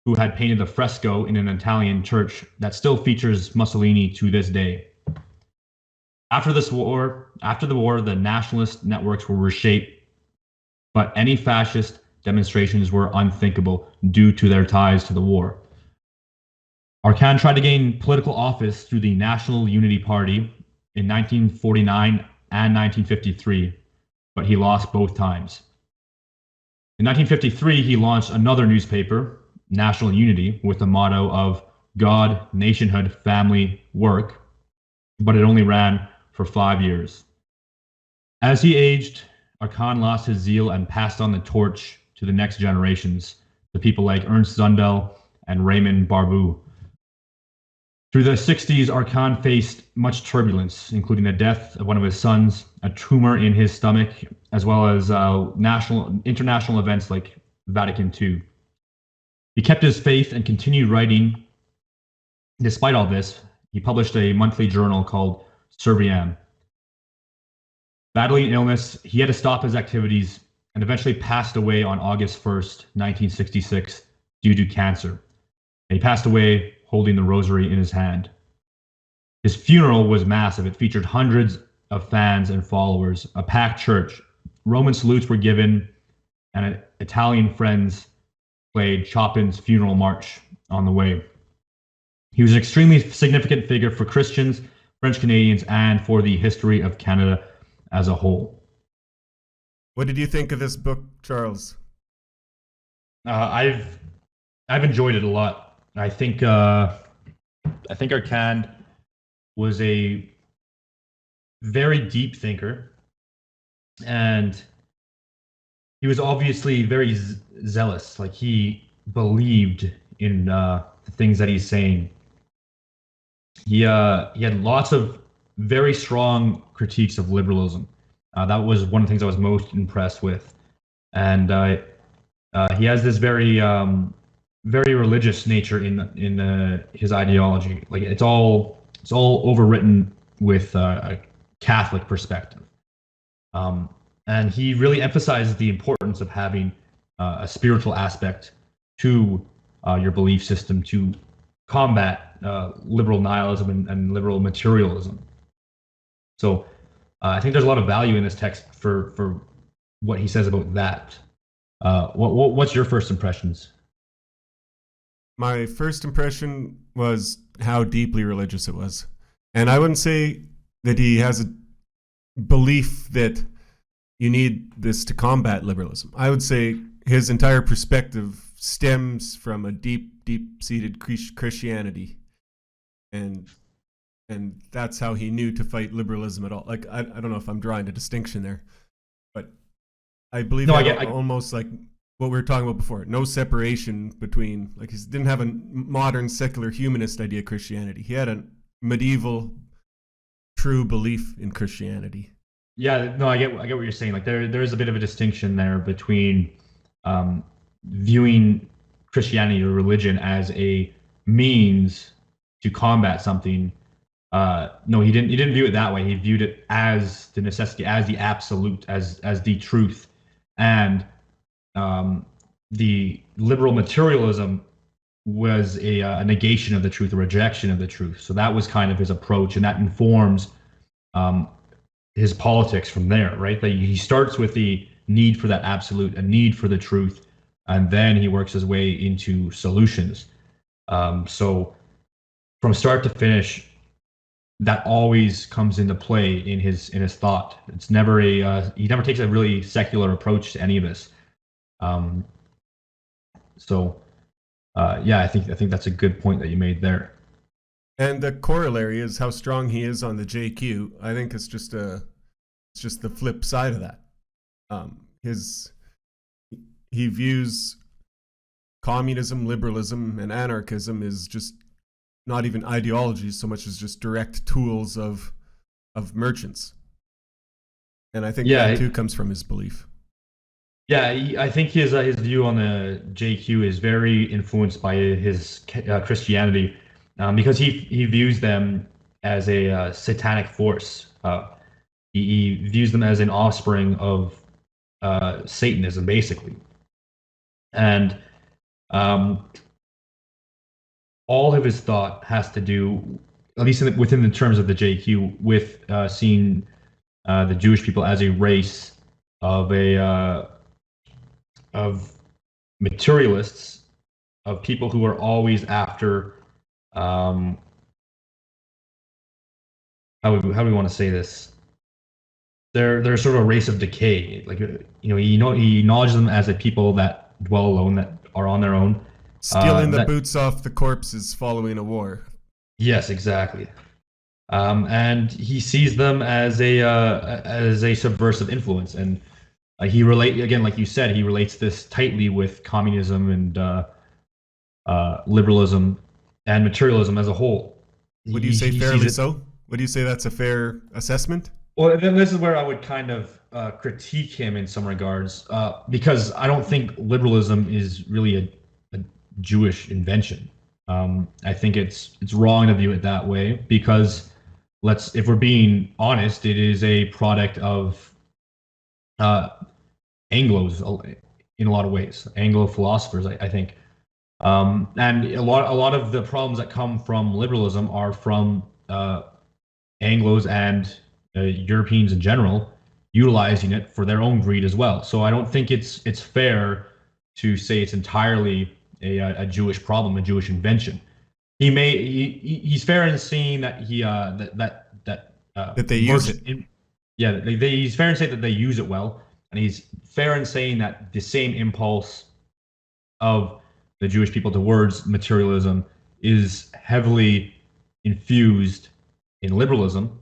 who had painted the fresco in an Italian church that still features Mussolini to this day. After the war, the nationalist networks were reshaped, but any fascist demonstrations were unthinkable due to their ties to the war. Arcand tried to gain political office through the National Unity Party in 1949 and 1953, but he lost both times. In 1953, he launched another newspaper, National Unity, with the motto of God, Nationhood, Family, Work, but it only ran for 5 years. As he aged, Arcand lost his zeal and passed on the torch to the next generations, to people like Ernst Zundel and Raymond Barbu. Through the 60s, Arcand faced much turbulence, including the death of one of his sons, a tumor in his stomach, as well as international events like Vatican II. He kept his faith and continued writing. Despite all this, he published a monthly journal called Serviam. Battling illness, he had to stop his activities and eventually passed away on August 1st, 1966, due to cancer. And he passed away holding the rosary in his hand. His funeral was massive. It featured hundreds of fans and followers, a packed church. Roman salutes were given, and Italian friends played Chopin's funeral march on the way. He was an extremely significant figure for Christians, French Canadians, and for the history of Canada as a whole. What did you think of this book, Charles? I've enjoyed it a lot. I think Arcand was a very deep thinker, and he was obviously very zealous. Like, he believed in the things that he's saying. He had lots of very strong critiques of liberalism. That was one of the things I was most impressed with, and he has this very religious nature in his ideology. Like, it's all overwritten with a Catholic perspective, and he really emphasizes the importance of having a spiritual aspect to your belief system to combat liberal nihilism and liberal materialism. So I think there's a lot of value in this text for what he says about that. What's your first impressions? My first impression was how deeply religious it was. And I wouldn't say that he has a belief that you need this to combat liberalism. I would say his entire perspective stems from a deep-seated Christianity. And that's how he knew to fight liberalism at all. Like, I don't know if I'm drawing a distinction there, but I believe almost like what we were talking about before. No separation between, like, he didn't have a modern secular humanist idea of Christianity. He had a medieval true belief in Christianity. Yeah, no, I get what you're saying. Like, there is a bit of a distinction there between viewing Christianity or religion as a means to combat something. No, he didn't view it that way. He viewed it as the necessity, as the absolute, as the truth. And the liberal materialism was a negation of the truth, a rejection of the truth. So that was kind of his approach, and that informs his politics from there, right? That he starts with the need for that absolute, a need for the truth, and then he works his way into solutions. So from start to finish, that always comes into play in his thought. It's never he never takes a really secular approach to any of this. Yeah, I think that's a good point that you made there. And the corollary is how strong he is on the JQ. I think it's just the flip side of that. He views communism, liberalism, and anarchism as just not even ideologies so much as just direct tools of merchants. And I think that too comes from his belief. Yeah, I think his view on the JQ is very influenced by his Christianity, because he views them as a satanic force. He views them as an offspring of Satanism, basically. And all of his thought has to do, at least within the terms of the JQ, with seeing the Jewish people as a race of materialists, of people who are always after um, how do we want to say this? They're sort of a race of decay. Like, he acknowledges them as a people that dwell alone, that are on their own. Stealing the boots off the corpses following a war. Yes, exactly. And he sees them as a subversive influence, and he like you said, he relates this tightly with communism and liberalism and materialism as a whole. Would you say fairly so? Would you say that's a fair assessment? Well, then this is where I would kind of critique him in some regards, because I don't think liberalism is really a Jewish invention. I think it's wrong to view it that way, because if we're being honest, it is a product of Anglos in a lot of ways, Anglo philosophers, I think. And a lot of the problems that come from liberalism are from Anglos and Europeans in general utilizing it for their own greed as well. So I don't think it's fair to say it's entirely a Jewish problem, a Jewish invention. He's fair in saying that that they use it. He's fair in saying that they use it well, and he's fair in saying that the same impulse of the Jewish people towards materialism is heavily infused in liberalism.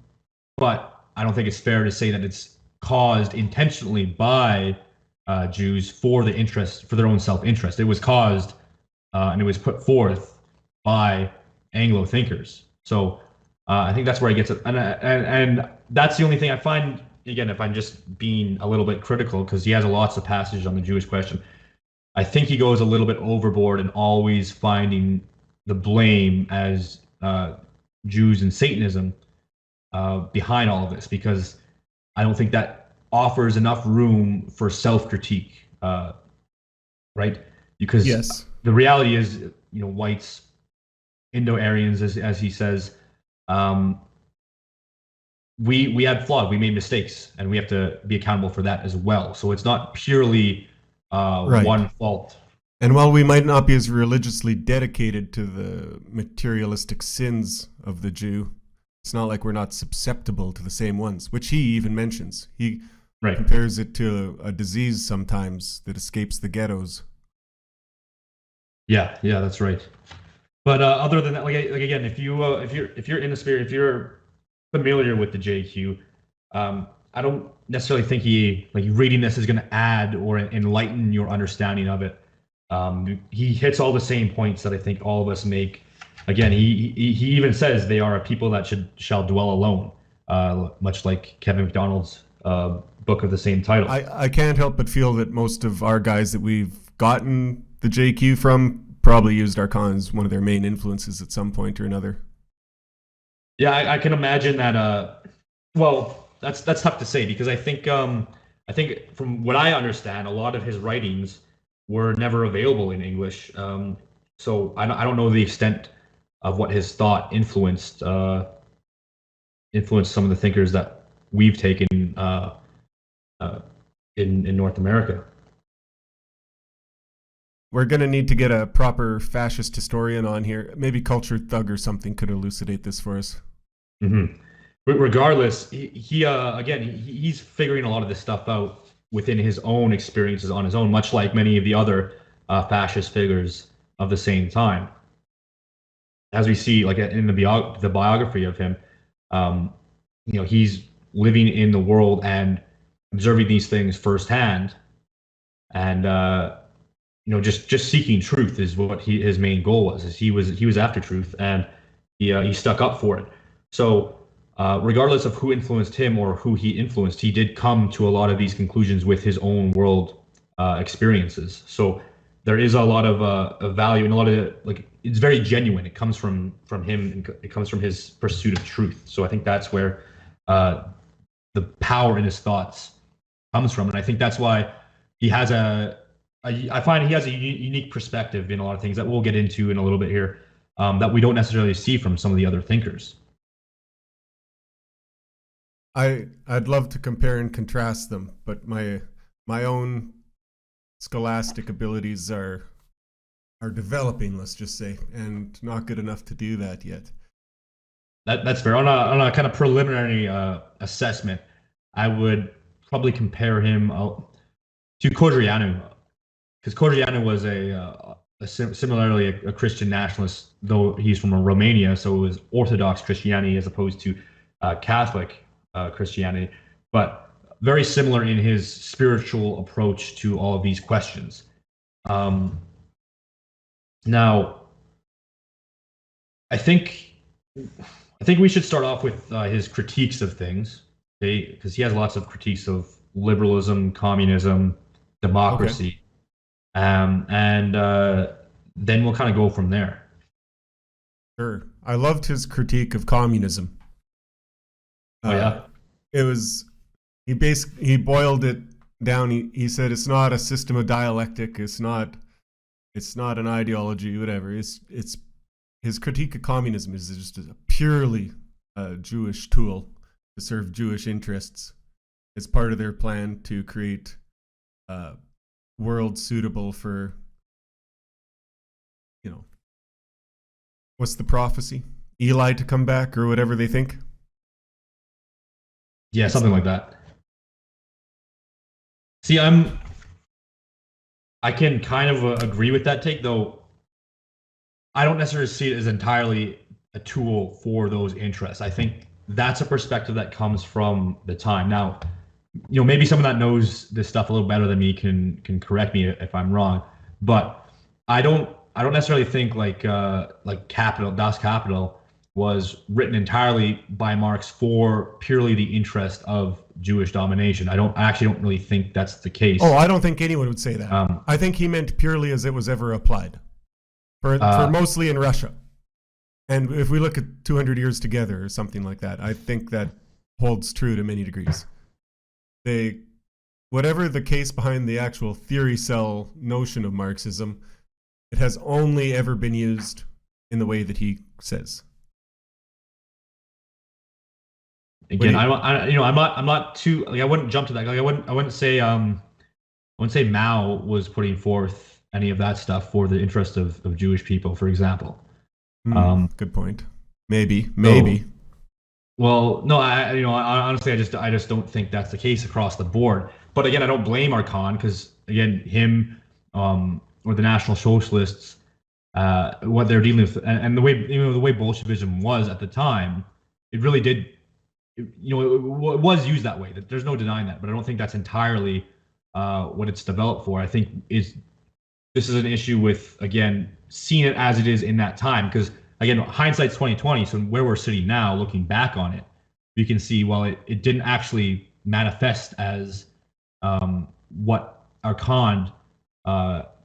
But I don't think it's fair to say that it's caused intentionally by Jews for their own self-interest. It was caused and it was put forth by Anglo thinkers. So I think that's where he gets it, and that's the only thing I find. Again, if I'm just being a little bit critical, because he has lots of passages on the Jewish question, I think he goes a little bit overboard in always finding the blame as Jews and Satanism behind all of this, because I don't think that offers enough room for self-critique, right? Because yes, the reality is, whites, Indo-Aryans, as he says, we had flawed, we made mistakes, and we have to be accountable for that as well. So it's not purely one fault. And while we might not be as religiously dedicated to the materialistic sins of the Jew, it's not like we're not susceptible to the same ones, which he even mentions. He compares it to a disease sometimes that escapes the ghettos. Yeah, that's right. But other than that, like again, if you're in the spirit, if you're familiar with the JQ, I don't necessarily think reading this is going to add or enlighten your understanding of it. He hits all the same points that I think all of us make. Again, he even says they are a people that shall dwell alone, much like Kevin MacDonald's book of the same title. I can't help but feel that most of our guys that we've gotten the JQ from probably used Arcand as one of their main influences at some point or another. Yeah, I can imagine that. Well, that's tough to say, because I think from what I understand, a lot of his writings were never available in English. So I don't know the extent of what his thought influenced some of the thinkers that we've taken in North America. We're going to need to get a proper fascist historian on here. Maybe Culture Thug or something could elucidate this for us. Mm-hmm. But regardless, he's figuring a lot of this stuff out within his own experiences on his own, much like many of the other fascist figures of the same time. As we see, like in the biography of him, he's living in the world and observing these things firsthand, and just seeking truth is what his main goal was. He was after truth, and he stuck up for it. So regardless of who influenced him or who he influenced, he did come to a lot of these conclusions with his own world experiences. So there is a lot of value, and a lot of it's very genuine. It comes from him, and it comes from his pursuit of truth. So I think that's where the power in his thoughts comes from, and I think that's why he has I find he has a unique perspective in a lot of things that we'll get into in a little bit here, that we don't necessarily see from some of the other thinkers. I'd love to compare and contrast them, but my own scholastic abilities are are developing, let's just say, and not good enough to do that yet. That's fair. On a kind of preliminary assessment, I would probably compare him to Codreanu, because Codreanu was similarly a Christian nationalist, though he's from Romania, so it was Orthodox Christianity as opposed to Catholic Christianity, but very similar in his spiritual approach to all of these questions. Now, I think we should start off with his critiques of things, okay? Because he has lots of critiques of liberalism, communism, democracy, and then we'll kind of go from there. Sure. I loved his critique of communism. Oh yeah. It was he boiled it down. He said it's not a system of dialectic. It's not an ideology. Whatever. It's his critique of communism is just a purely Jewish tool to serve Jewish interests. It's part of their plan to create a world suitable for, what's the prophecy? Eli to come back or whatever they think? Yeah, something like that. See, I can kind of agree with that take, though I don't necessarily see it as entirely a tool for those interests. I think that's a perspective that comes from the time. Now, maybe someone that knows this stuff a little better than me can correct me if I'm wrong, but I don't necessarily think like Capital, Das Kapital was written entirely by Marx for purely the interest of Jewish domination. I actually don't really think that's the case. Oh, I don't think anyone would say that. I think he meant purely as it was ever applied, for mostly in Russia. And if we look at 200 years together or something like that, I think that holds true to many degrees. Whatever the case behind the actual theory cell notion of Marxism, it has only ever been used in the way that he says. Again, I'm not too I wouldn't jump to that. I wouldn't say Mao was putting forth any of that stuff for the interest of Jewish people, for example. Good point. Maybe. Well, no, I honestly, I just don't think that's the case across the board. But again, I don't blame Arcand, because again, him or the National Socialists, what they're dealing with, and the way Bolshevism was at the time, it really did. It was used that way. There's no denying that, but I don't think that's entirely what it's developed for. I think this is an issue with, again, seeing it as it is in that time, because again, hindsight's 2020. So where we're sitting now, looking back on it, you can see, well, it didn't actually manifest as what Arcand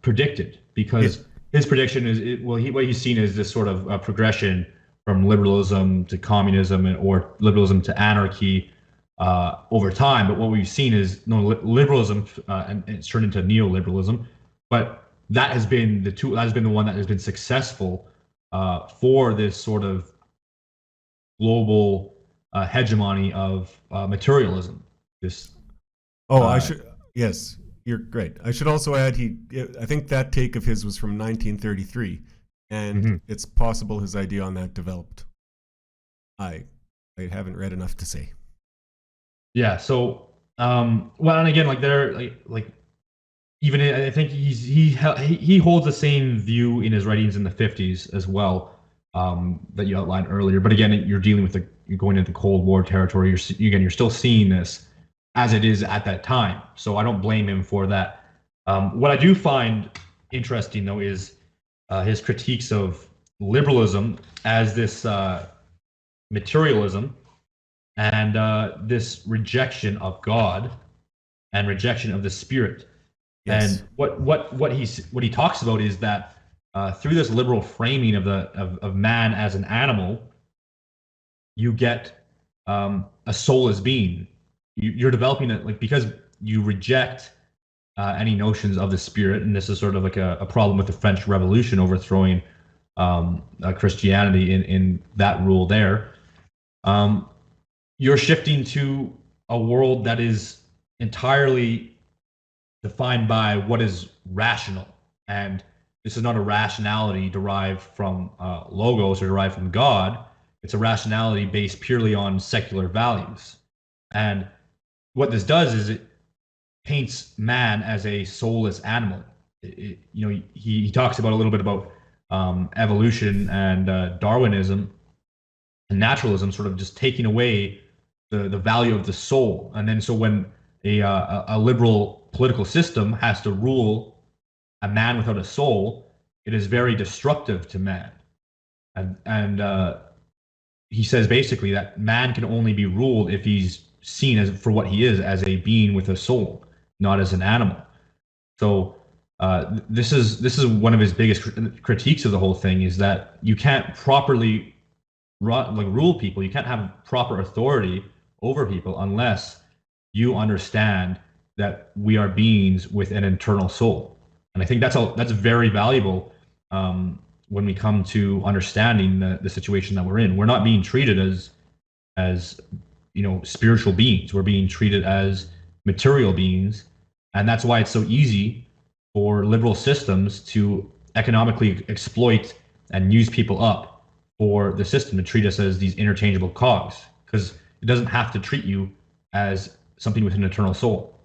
predicted, because his prediction is what he's seen as this sort of progression from liberalism to communism or liberalism to anarchy over time. But what we've seen is liberalism, and it's turned into neoliberalism. But that has been the one that has been successful for this sort of global hegemony of materialism. Yes, you're great. I should also add, I think that take of his was from 1933. And it's possible his idea on that developed. I haven't read enough to say. Yeah. So, well, and again, like they're like even I think he holds the same view in his writings in the 50s as well, that you outlined earlier. But again, you're dealing with you're going into the Cold War territory. You're still seeing this as it is at that time. So I don't blame him for that. What I do find interesting, though, is his critiques of liberalism as this materialism and this rejection of God and rejection of the Spirit. Yes. And what he talks about is that through this liberal framing of man as an animal, you get a soulless being. You're developing it because you reject any notions of the Spirit, and this is sort of like a problem with the French Revolution overthrowing Christianity in that rule there. You're shifting to a world that is entirely defined by what is rational, and this is not a rationality derived from logos or derived from God. It's a rationality based purely on secular values. And what this does is it paints man as a soulless animal. He talks about a little bit about evolution and Darwinism and naturalism, sort of just taking away the value of the soul. And then so when a liberal political system has to rule a man without a soul, it is very destructive to man. And he says basically that man can only be ruled if he's seen as for what he is, as a being with a soul, not as an animal. So this is one of his biggest critiques of the whole thing, is that you can't properly rule people. You can't have proper authority over people unless you understand that we are beings with an internal soul. And I think that's very valuable when we come to understanding the situation that we're in. We're not being treated as spiritual beings. We're being treated as material beings, and that's why it's so easy for liberal systems to economically exploit and use people up for the system to treat us as these interchangeable cogs, because it doesn't have to treat you as something with an eternal soul.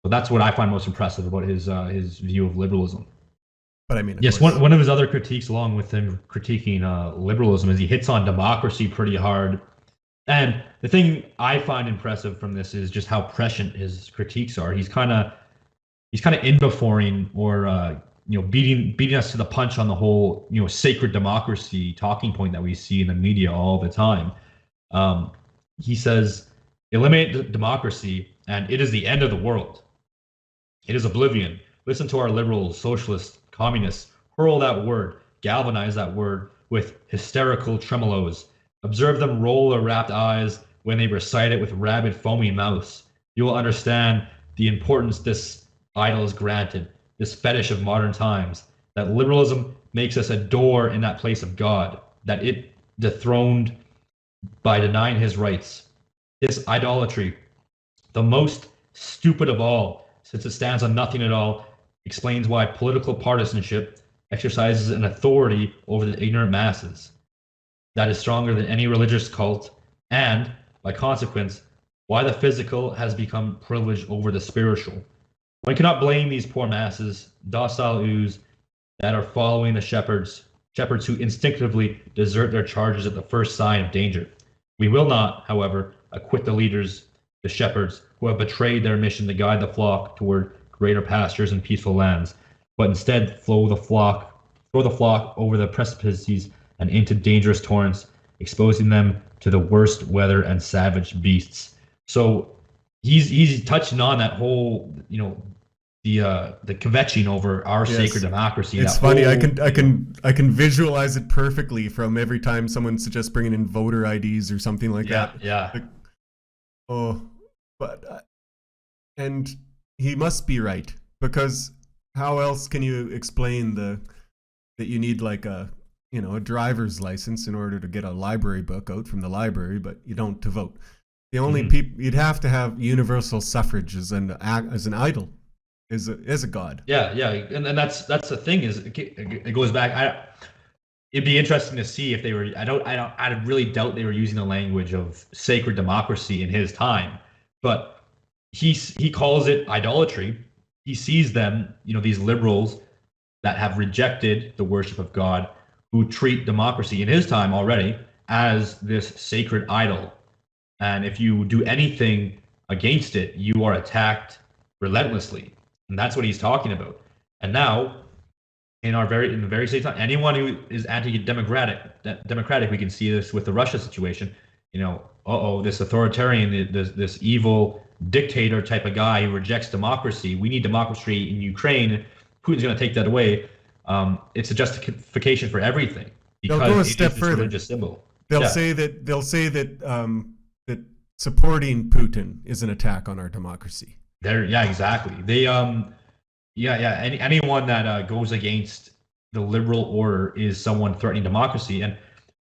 So that's what I find most impressive about his view of liberalism. But I mean, yes, one of his other critiques, along with him critiquing liberalism, is he hits on democracy pretty hard. And the thing I find impressive from this is just how prescient his critiques are. He's kind of in-beforing or beating us to the punch on the whole sacred democracy talking point that we see in the media all the time. He says, eliminate democracy and it is the end of the world. It is oblivion. Listen to our liberals, socialists, communists hurl that word, galvanize that word with hysterical tremolos. Observe them roll their rapt eyes when they recite it with rabid, foamy mouths. You will understand the importance this idol is granted, this fetish of modern times, that liberalism makes us a door in that place of God, that it dethroned by denying his rights. This idolatry, the most stupid of all, since it stands on nothing at all, explains why political partisanship exercises an authority over the ignorant masses that is stronger than any religious cult, and, by consequence, why the physical has become privileged over the spiritual. One cannot blame these poor masses, docile ewes, that are following the shepherds who instinctively desert their charges at the first sign of danger. We will not, however, acquit the leaders, the shepherds, who have betrayed their mission to guide the flock toward greater pastures and peaceful lands, but instead throw the flock over the precipices and into dangerous torrents, exposing them to the worst weather and savage beasts. So he's touching on that whole, the kvetching over our sacred democracy. It's funny. I can visualize it perfectly from every time someone suggests bringing in voter IDs or something like that. Yeah. And he must be right, because how else can you explain that you need like a driver's license in order to get a library book out from the library, but you don't to vote? The only people you'd have to have universal suffrage as an idol, as a god. Yeah, and that's the thing, is it goes back. It'd be interesting to see if they were. I really doubt they were using the language of sacred democracy in his time, but he calls it idolatry. He sees them, these liberals that have rejected the worship of God, who treat democracy in his time already as this sacred idol. And if you do anything against it, you are attacked relentlessly. And that's what he's talking about. And now, in the very same time, anyone who is anti-democratic, we can see this with the Russia situation. This authoritarian, this evil dictator type of guy who rejects democracy. We need democracy in Ukraine. Putin's going to take that away. It's a justification for everything, because they'll go a step further. Religious symbol. They'll say that that supporting Putin is an attack on our democracy. Exactly. They anyone that goes against the liberal order is someone threatening democracy. And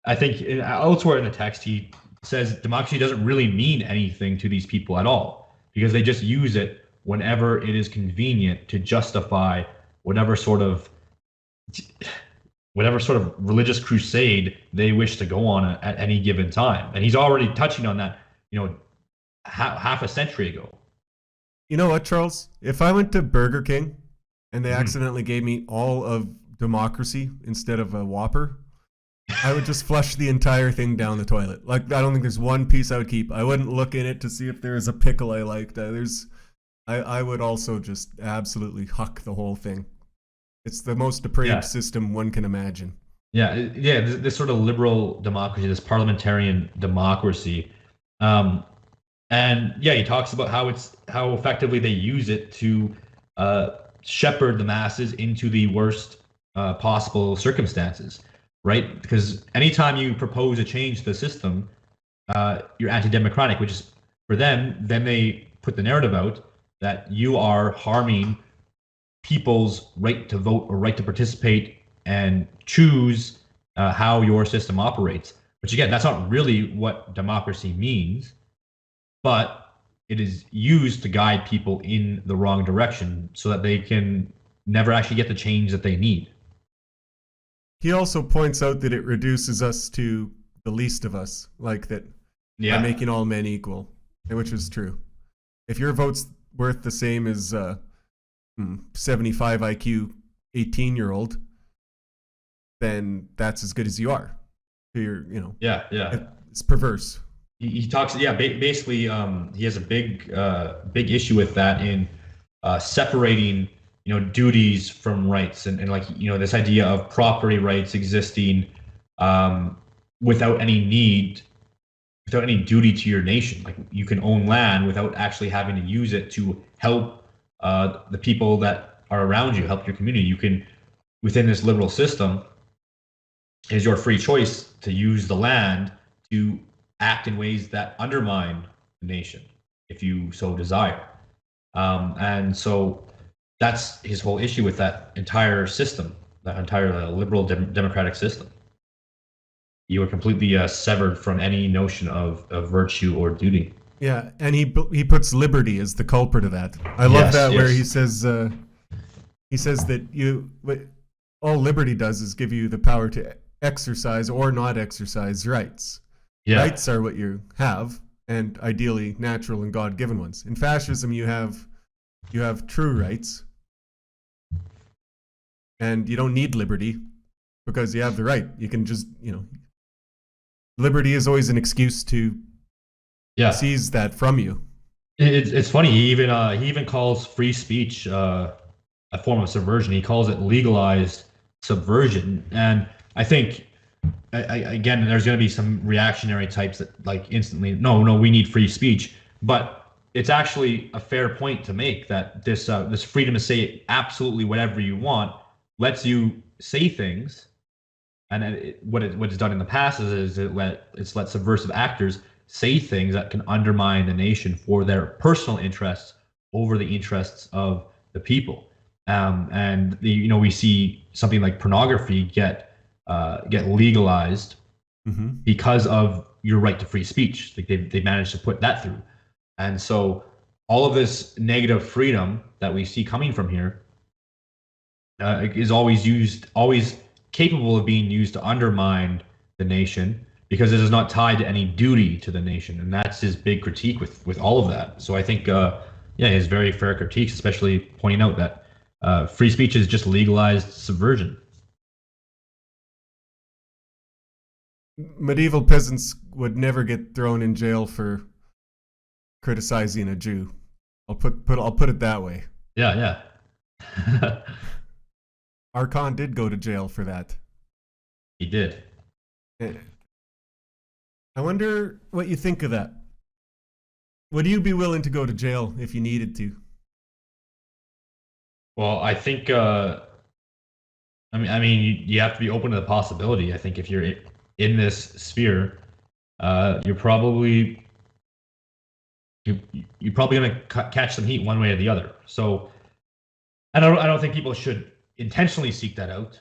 I think elsewhere in the text he says democracy doesn't really mean anything to these people at all, because they just use it whenever it is convenient to justify whatever sort of whatever sort of religious crusade they wish to go on at any given time. And he's already touching on that, half a century ago. You know what, Charles? If I went to Burger King and they accidentally gave me all of democracy instead of a Whopper, I would just flush the entire thing down the toilet. Like, I don't think there's one piece I would keep. I wouldn't look in it to see if there is a pickle I liked. I would also just absolutely huck the whole thing. It's the most depraved system one can imagine. Yeah. This sort of liberal democracy, this parliamentarian democracy, and he talks about how effectively they use it to shepherd the masses into the worst possible circumstances, right? Because anytime you propose a change to the system, you're anti-democratic, which is for them. Then they put the narrative out that you are harming people's right to vote or right to participate and choose how your system operates. Which again, that's not really what democracy means, but it is used to guide people in the wrong direction so that they can never actually get the change that they need. He also points out that it reduces us to the least of us, like that by making all men equal, which is true. If your vote's worth the same as 75 IQ 18-year-old, then that's as good as you are. So you're, it's perverse. He talks, basically, he has a big issue with that in separating, duties from rights, and like, this idea of property rights existing without any duty to your nation. Like, you can own land without actually having to use it to help the people that are around you, help your community. You can, within this liberal system, it is your free choice to use the land to act in ways that undermine the nation, if you so desire. And so that's his whole issue with that entire system, that entire liberal democratic system. You are completely severed from any notion of virtue or duty. Yeah, and he puts liberty as the culprit of that. I love that where he says that all liberty does is give you the power to exercise or not exercise rights. Yeah. Rights are what you have, and ideally natural and God-given ones. In fascism, you have true rights, and you don't need liberty because you have the right. You can just, liberty is always an excuse to seize that from you. It's funny. He even calls free speech a form of subversion. He calls it legalized subversion, and I think. Again, there's going to be some reactionary types that like instantly, no, we need free speech. But it's actually a fair point to make that this freedom to say absolutely whatever you want lets you say things. And what it's done in the past is it's let subversive actors say things that can undermine the nation for their personal interests over the interests of the people. And we see something like pornography get legalized because of your right to free speech. Like they managed to put that through. And so all of this negative freedom that we see coming from here is always capable of being used to undermine the nation because it is not tied to any duty to the nation. And that's his big critique with all of that. So I think, his very fair critiques, especially pointing out that free speech is just legalized subversion. Medieval peasants would never get thrown in jail for criticizing a Jew. I'll put it that way. Yeah. Arcand did go to jail for that. He did. I wonder what you think of that. Would you be willing to go to jail if you needed to? Well, I think. You have to be open to the possibility. I think if you're in this sphere, you're probably going to catch some heat one way or the other. So I don't think people should intentionally seek that out,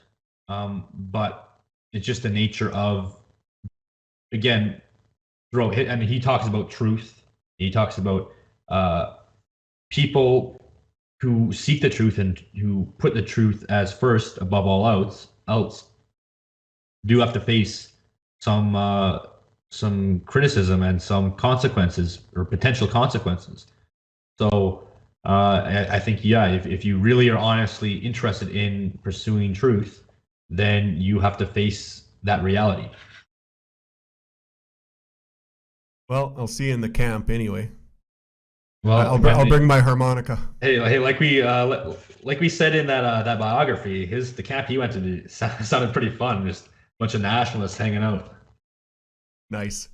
but it's just the nature of, again, he talks about truth. He talks about people who seek the truth and who put the truth as first above all else do have to face some criticism and some consequences or potential consequences. So I think, yeah, if you really are honestly interested in pursuing truth, then you have to face that reality. Well, I'll see you in the camp anyway. Well, I'll bring my harmonica. Hey, like we said in that biography, the camp he went to sounded pretty fun. Just a bunch of nationalists hanging out. Nice.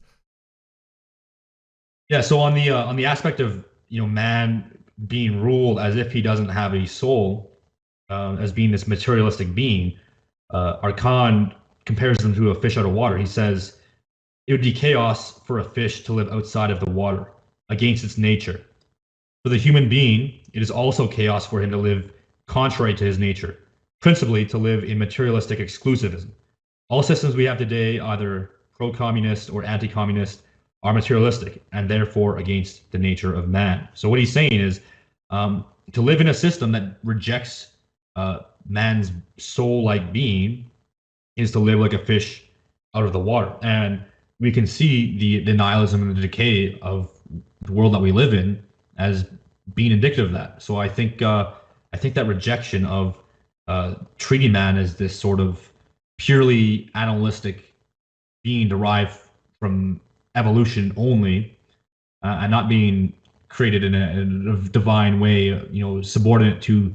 Yeah. So on the aspect of man being ruled as if he doesn't have a soul, as being this materialistic being, Arcand compares them to a fish out of water. He says it would be chaos for a fish to live outside of the water, against its nature. For the human being, it is also chaos for him to live contrary to his nature, principally to live in materialistic exclusivism. All systems we have today, either pro-communist or anti-communist, are materialistic and therefore against the nature of man. So what he's saying is to live in a system that rejects man's soul-like being is to live like a fish out of the water. And we can see the nihilism and the decay of the world that we live in as being indicative of that. So I think that rejection of treating man as this sort of purely animalistic being derived from evolution only, and not being created in a divine way, subordinate to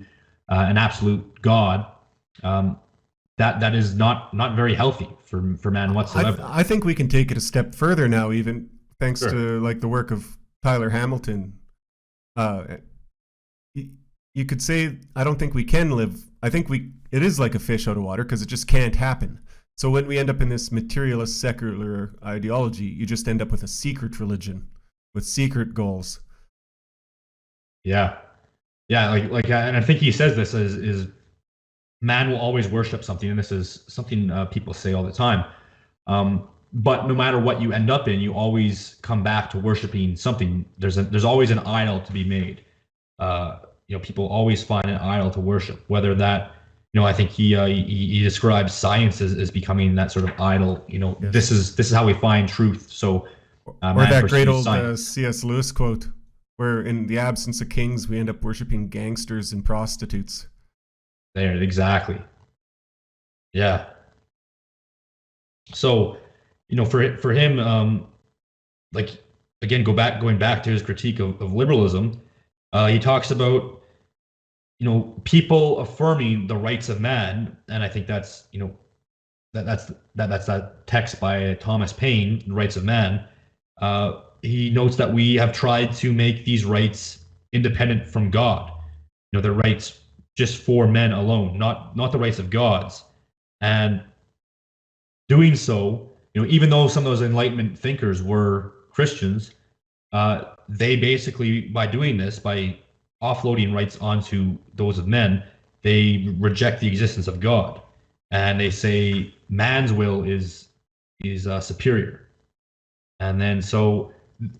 an absolute God, that is not very healthy for man whatsoever. I think we can take it a step further now, even thanks Sure. to like the work of Tyler Hamilton. You could say, I don't think we can live. I think it is like a fish out of water because it just can't happen. So when we end up in this materialist secular ideology, you just end up with a secret religion with secret goals. Yeah, and I think he says this is man will always worship something, and this is something people say all the time. But no matter what you end up in, you always come back to worshiping something. There's always an idol to be made. People always find an idol to worship. Whether that, I think he describes science as becoming that sort of idol. Yes. This is how we find truth. So, or that great old science. C.S. Lewis quote, where in the absence of kings, we end up worshiping gangsters and prostitutes. There, exactly. Yeah. So, for him, like again, going back to his critique of liberalism, he talks about people affirming the rights of man, and I think that's that's that text by Thomas Paine, The Rights of Man. He notes that we have tried to make these rights independent from God. They're rights just for men alone, not the rights of gods. And doing so, even though some of those Enlightenment thinkers were Christians, they basically, by doing this, by offloading rights onto those of men, they reject the existence of God, and they say man's will is superior. And then so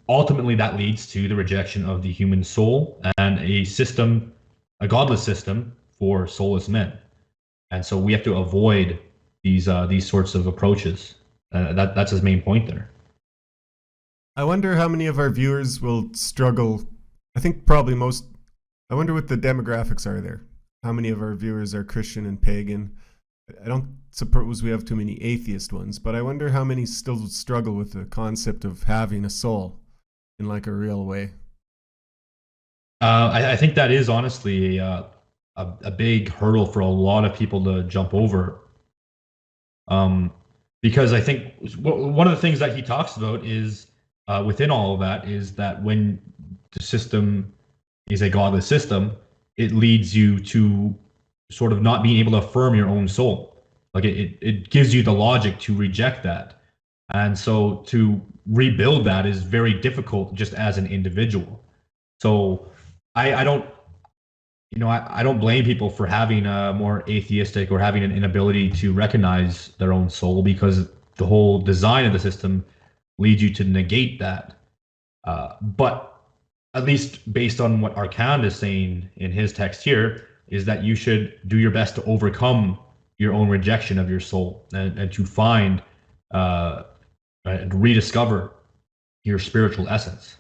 ultimately that leads to the rejection of the human soul and a godless system for soulless men. And so we have to avoid these sorts of approaches. That's his main point there. I wonder how many of our viewers will struggle. I think probably most. I wonder what the demographics are there. How many of our viewers are Christian and pagan? I don't suppose we have too many atheist ones, but I wonder how many still struggle with the concept of having a soul in like a real way. I think that is honestly a big hurdle for a lot of people to jump over. Because I think one of the things that he talks about is within all of that is that when the system is a godless system, it leads you to sort of not being able to affirm your own soul. Like it gives you the logic to reject that. And so to rebuild that is very difficult just as an individual. So I don't blame people for having a more atheistic or having an inability to recognize their own soul, because the whole design of the system leads you to negate that. But at least based on what Arcand is saying in his text here, is that you should do your best to overcome your own rejection of your soul and to find and rediscover your spiritual essence.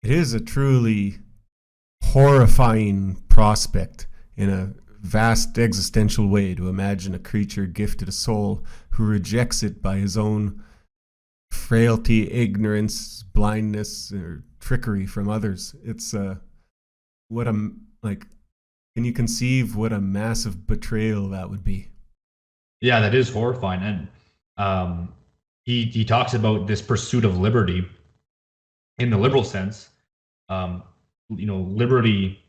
It is a truly horrifying prospect in a vast existential way to imagine a creature gifted a soul who rejects it by his own frailty, ignorance, blindness, or trickery from others. It's what a, like, can you conceive what a massive betrayal that would be? Yeah, that is horrifying. And he talks about this pursuit of liberty in the liberal sense. Liberty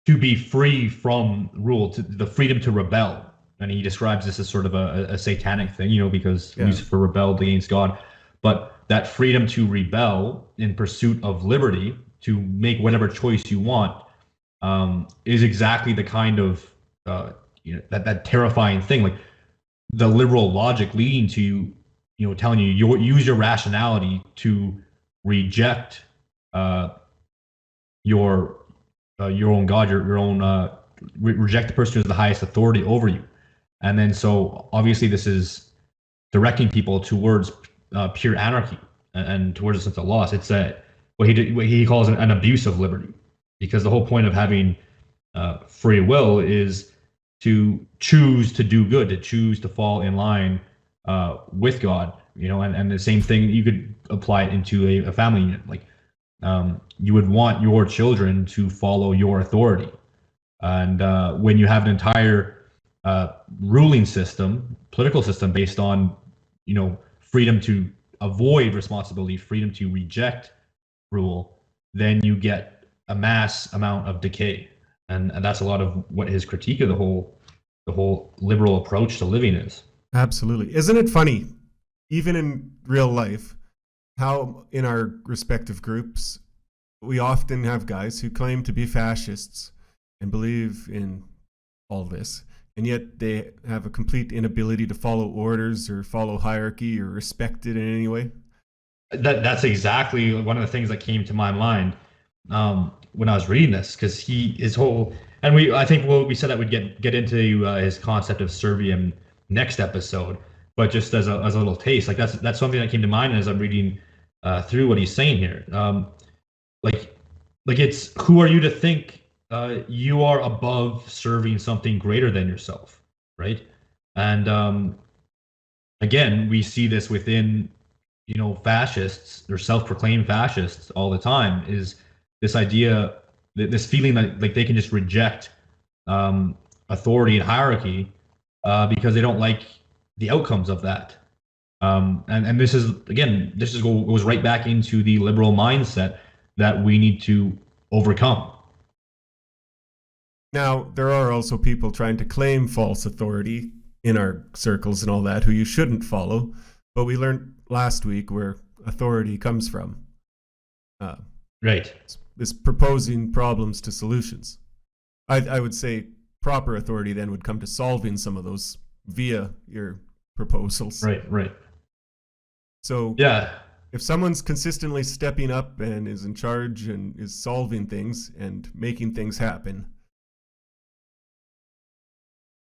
to be free from rule, to the freedom to rebel. And he describes this as sort of a satanic thing, because Lucifer rebelled against God. But that freedom to rebel in pursuit of liberty, to make whatever choice you want, is exactly the kind of that terrifying thing. Like the liberal logic leading to telling you use your rationality to reject your own God, your own reject the person who is the highest authority over you. And then so obviously this is directing people towards pure anarchy and towards a sense of loss. It's what he calls an abuse of liberty, because the whole point of having free will is to choose to do good, to choose to fall in line with God, and the same thing you could apply it into a family unit. Like you would want your children to follow your authority, and when you have an entire ruling system, political system based on freedom to avoid responsibility, freedom to reject rule, then you get a mass amount of decay, and that's a lot of what his critique of the whole liberal approach to living is. Absolutely. Isn't it funny, even in real life, how in our respective groups we often have guys who claim to be fascists and believe in all this, and yet they have a complete inability to follow orders or follow hierarchy or respect it in any way? That's exactly one of the things that came to my mind when I was reading this, because his whole, and I think we said that we'd get into his concept of Serviam next episode, but just as a little taste, like that's something that came to mind as I'm reading through what he's saying here. Like it's, who are you to think you are above serving something greater than yourself, right? And again, we see this within fascists or self-proclaimed fascists all the time, is this idea, this feeling that like they can just reject authority and hierarchy because they don't like the outcomes of that. And this goes right back into the liberal mindset that we need to overcome. Now, there are also people trying to claim false authority in our circles and all that who you shouldn't follow, but we learned last week where authority comes from. Right. It's proposing problems to solutions. I would say proper authority then would come to solving some of those via your proposals. Right. So yeah, if someone's consistently stepping up and is in charge and is solving things and making things happen,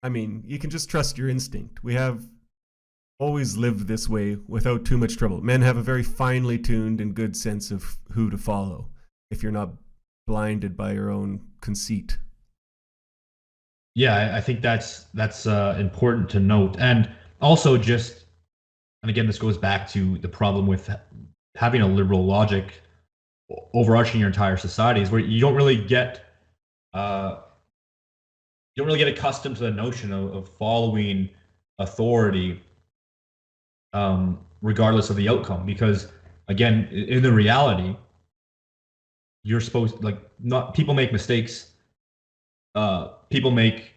I mean, you can just trust your instinct. We have always lived this way without too much trouble. Men have a very finely tuned and good sense of who to follow if you're not blinded by your own conceit. Yeah, I think that's important to note. And also and again, this goes back to the problem with having a liberal logic overarching your entire society, is where you don't really get accustomed to the notion of following authority regardless of the outcome, because again, in the reality, you're supposed, people make mistakes, people make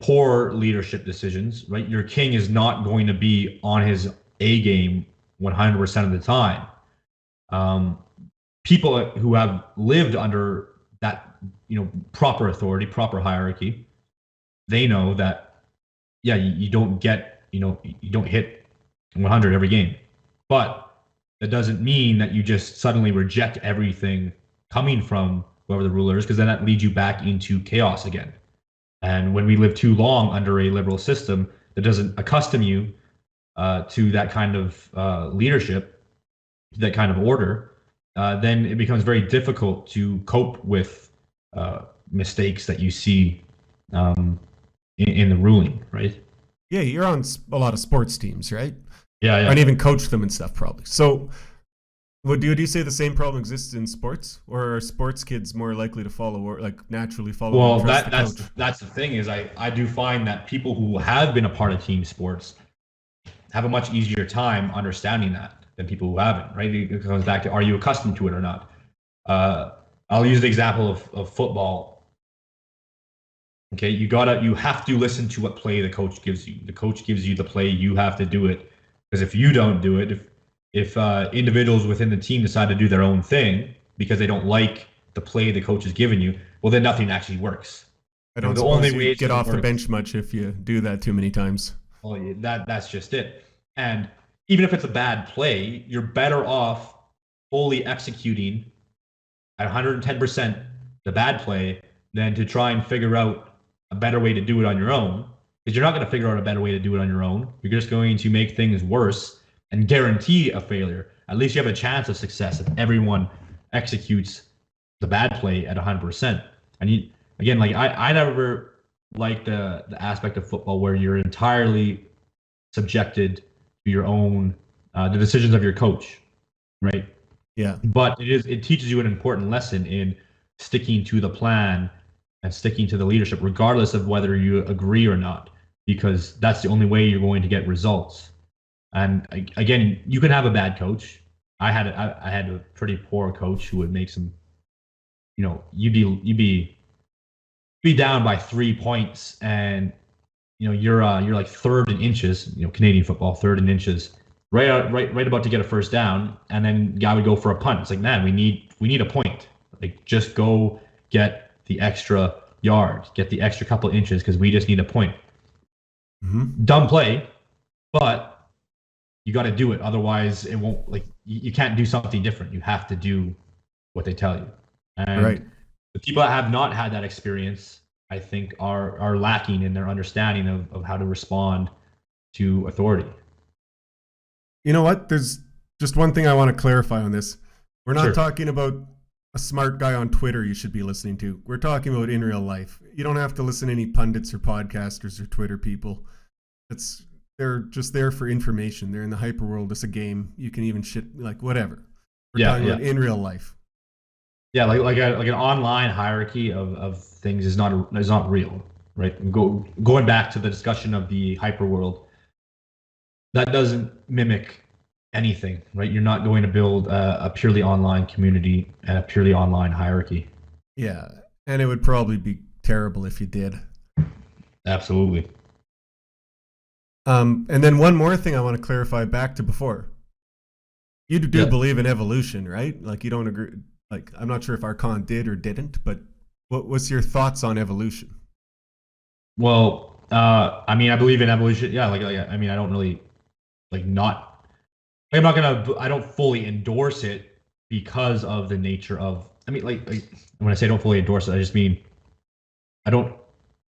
poor leadership decisions, right? Your king is not going to be on his A game 100% of the time. People who have lived under that, proper authority, proper hierarchy, they know that, yeah, you don't get, you don't hit 100 every game, but that doesn't mean that you just suddenly reject everything coming from whoever the ruler is, because then that leads you back into chaos again. And when we live too long under a liberal system that doesn't accustom you to that kind of leadership, that kind of order, then it becomes very difficult to cope with mistakes that you see in the ruling, right? Yeah, you're on a lot of sports teams, right? Yeah. And even coach them and stuff, probably. So, do you say the same problem exists in sports, or are sports kids more likely to follow, or like naturally follow? Well, that's the thing is, I do find that people who have been a part of team sports have a much easier time understanding that than people who haven't, right? It comes back to, are you accustomed to it or not? I'll use the example of football. Okay, you have to listen to what play the coach gives you. The coach gives you the play, you have to do it. Because if you don't do it, if individuals within the team decide to do their own thing because they don't like the play the coach has given you, well, then nothing actually works. I don't suppose you get off the bench much if you do that too many times. Well, that's just it. And even if it's a bad play, you're better off fully executing at 110% the bad play than to try and figure out a better way to do it on your own. Because you're not going to figure out a better way to do it on your own. You're just going to make things worse and guarantee a failure. At least you have a chance of success if everyone executes the bad play at 100%. And again, like I never liked the aspect of football where you're entirely subjected to your own the decisions of your coach, right? Yeah. But it teaches you an important lesson in sticking to the plan and sticking to the leadership, regardless of whether you agree or not, because that's the only way you're going to get results. And again, you can have a bad coach. I had a pretty poor coach who would make some, you'd be down by 3 points, and you're like third in inches, Canadian football, third in inches, right about to get a first down, and then guy would go for a punt. It's like, man, we need a point. Like, just go get the extra yard, get the extra couple inches, because we just need a point. Mm-hmm. Dumb play, but you got to do it. Otherwise, it won't, like, you can't do something different. You have to do what they tell you. And right. The people that have not had that experience, I think, are lacking in their understanding of how to respond to authority. You know what? There's just one thing I want to clarify on this. We're not talking about a smart guy on Twitter you should be listening to. We're talking about in real life. You don't have to listen to any pundits or podcasters or Twitter people. They're just there for information. They're in the hyper world. It's a game. You can even like whatever. We're talking about in real life. Yeah, like an online hierarchy of things is not real, right? Going back to the discussion of the hyper world, that doesn't mimic anything, right? You're not going to build a purely online community and a purely online hierarchy. Yeah, and it would probably be terrible if you did. Absolutely. And then one more thing I want to clarify back to before. You do believe in evolution, right? Like, you don't agree. Like, I'm not sure if Arcand did or didn't, but what was your thoughts on evolution? Well, I mean, I believe in evolution. Yeah, I mean, I don't really I don't fully endorse it because of the nature of, I mean, like when I say don't fully endorse it, I just mean I don't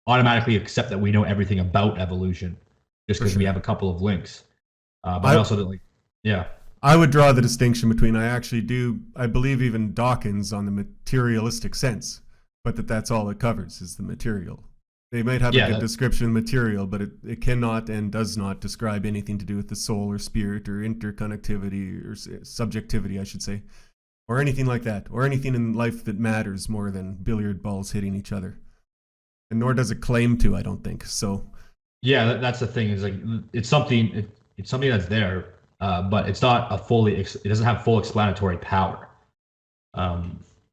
automatically accept that we know everything about evolution just because we have a couple of links. But I also don't I would draw the distinction between, I believe even Dawkins on the materialistic sense, but that's all it covers is the material. They might have a good description of material, but it cannot and does not describe anything to do with the soul or spirit or interconnectivity or subjectivity, I should say, or anything like that, or anything in life that matters more than billiard balls hitting each other. And nor does it claim to, I don't think. So, yeah, that's the thing. Is like it's something that's there, but it's not it doesn't have full explanatory power.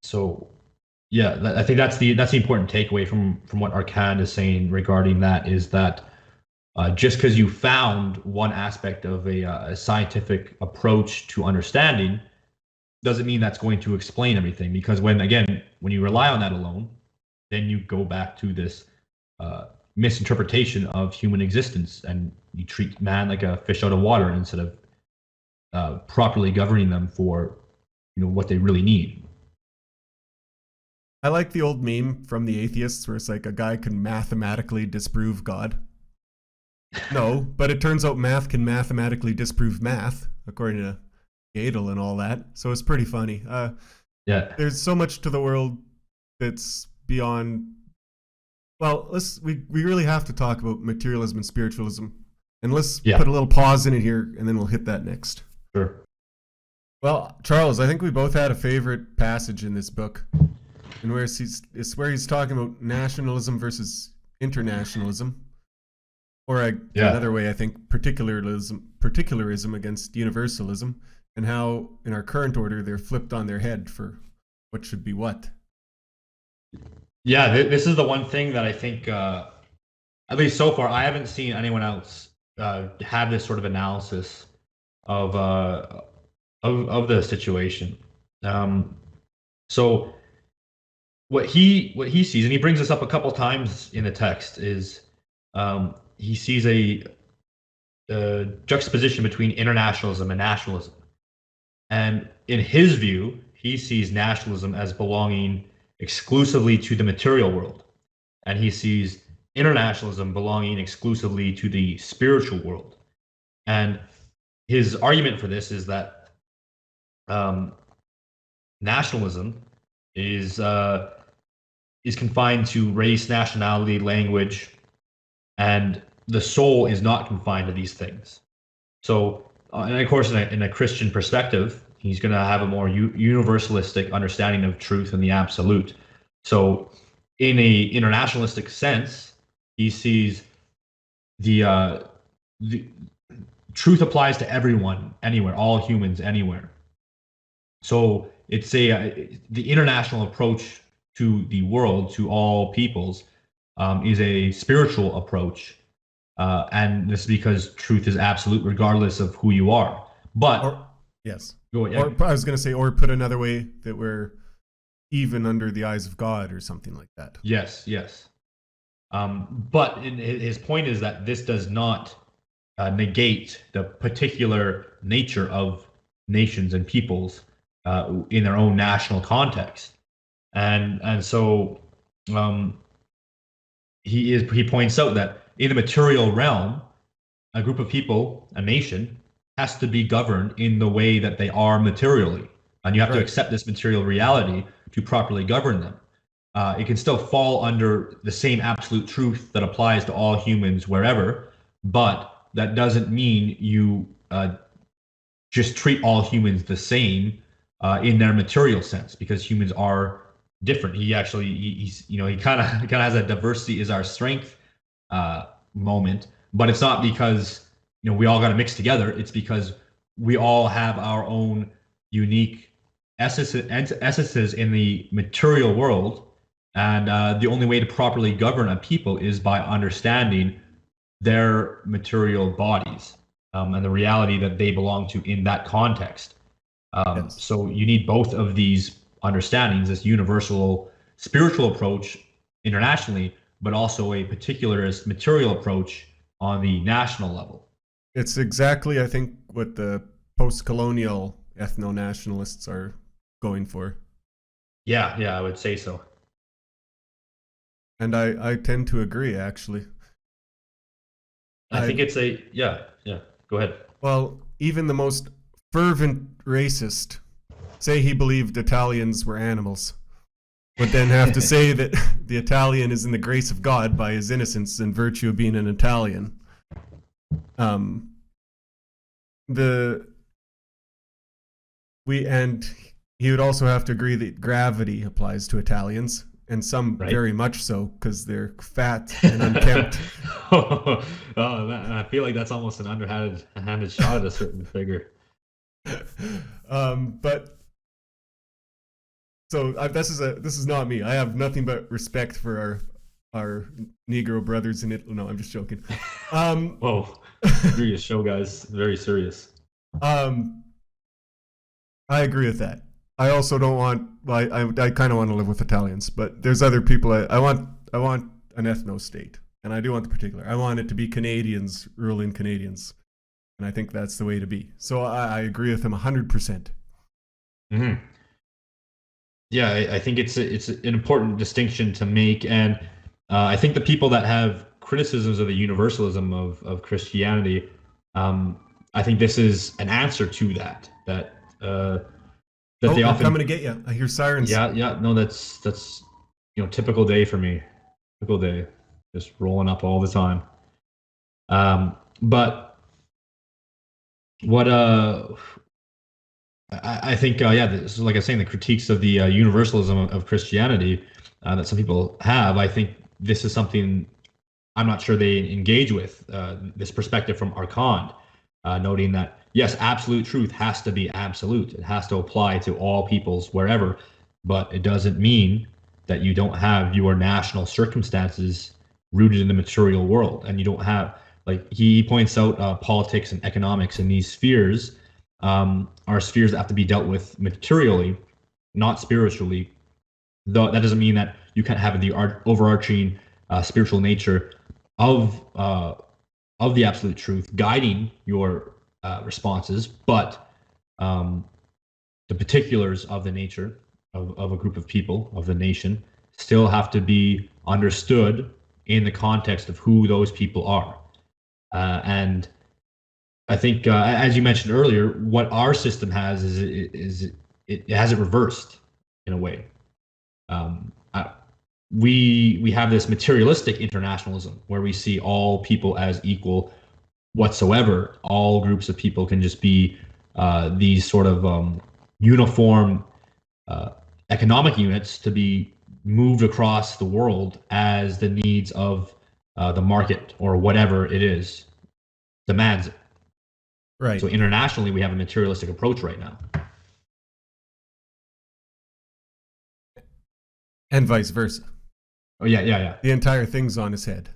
So. Yeah, I think that's the important takeaway from what Arcand is saying regarding that, is that just because you found one aspect of a scientific approach to understanding doesn't mean that's going to explain everything. Because when you rely on that alone, then you go back to this misinterpretation of human existence, and you treat man like a fish out of water instead of properly governing them for what they really need. I like the old meme from the atheists where it's like a guy can mathematically disprove God. No, but it turns out math can mathematically disprove math, according to Gödel and all that. So it's pretty funny. Yeah. There's so much to the world that's beyond. Well, we really have to talk about materialism and spiritualism, and let's put a little pause in it here, and then we'll hit that next. Sure. Well, Charles, I think we both had a favorite passage in this book, and where he's talking about nationalism versus internationalism, or another way, I think particularism against universalism, and how in our current order they're flipped on their head for what should be what. Yeah, this is the one thing that I think, at least so far, I haven't seen anyone else have this sort of analysis of the situation. So what he sees, and he brings this up a couple times in the text, is he sees a juxtaposition between internationalism and nationalism. And in his view, he sees nationalism as belonging exclusively to the material world, and he sees internationalism belonging exclusively to the spiritual world. And his argument for this is that nationalism is confined to race, nationality, language, and the soul is not confined to these things. So, and of course, in a Christian perspective, he's going to have a more universalistic understanding of truth and the absolute. So, in a internationalistic sense, he sees the truth applies to everyone, anywhere, all humans, anywhere. So it's the international approach to the world, to all peoples, is a spiritual approach, and this is because truth is absolute regardless of who you are. But yes. Or I was going to say, or put another way, that we're even under the eyes of God or something like that. Yes. But his point is that this does not negate the particular nature of nations and peoples in their own national context. And so he points out that in the material realm, a group of people, a nation, has to be governed in the way that they are materially. And you have to accept this material reality to properly govern them. It can still fall under the same absolute truth that applies to all humans wherever, but that doesn't mean you just treat all humans the same in their material sense, because humans are different. He kind of has a diversity is our strength moment, but it's not because we all got to mix together. It's because we all have our own unique essences in the material world, and the only way to properly govern a people is by understanding their material bodies and the reality that they belong to in that context. Yes. So you need both of these understandings, this universal spiritual approach internationally, but also a particularist material approach on the national level. It's exactly, I think, what the post-colonial ethno-nationalists are going for. Yeah, I would say so. And I tend to agree, actually. I think it's go ahead. Well, even the most fervent racist, say he believed Italians were animals, would then have to say that the Italian is in the grace of God by his innocence and virtue of being an Italian. He would also have to agree that gravity applies to Italians, and some very much so, because they're fat and unkempt. I feel like that's almost an underhanded shot at a certain figure. But so this is not me. I have nothing but respect for our Negro brothers in Italy. No, I'm just joking. Whoa, serious show, guys. Very serious. I agree with that. I also don't want. I kind of want to live with Italians, but there's other people. I want an ethno state, and I do want the particular. I want it to be Canadians ruling Canadians. And I think that's the way to be. So I agree with him 100%. Mm-hmm. Yeah, I think it's an important distinction to make, and I think the people that have criticisms of the universalism of Christianity, I think this is an answer to that. That They they often coming to get you. I hear sirens. Yeah. No, that's typical day for me. Typical day, just rolling up all the time. But what I think, this is, like I was saying, the critiques of the universalism of Christianity that some people have. I think this is something I'm not sure they engage with, this perspective from Arcand, noting that, yes, absolute truth has to be absolute. It has to apply to all peoples wherever, but it doesn't mean that you don't have your national circumstances rooted in the material world. And you don't have, like he points out, politics and economics and these spheres are spheres that have to be dealt with materially, not spiritually. Though that doesn't mean that you can't have the overarching spiritual nature of the absolute truth guiding your responses, but the particulars of the nature of a group of people, of the nation, still have to be understood in the context of who those people are. And I think, as you mentioned earlier, what our system has is it has it reversed in a way. We have this materialistic internationalism where we see all people as equal whatsoever. All groups of people can just be these sort of uniform economic units to be moved across the world as the needs of the market or whatever it is demands it. Right. So internationally, we have a materialistic approach right now. And vice versa. Oh yeah. The entire thing's on his head.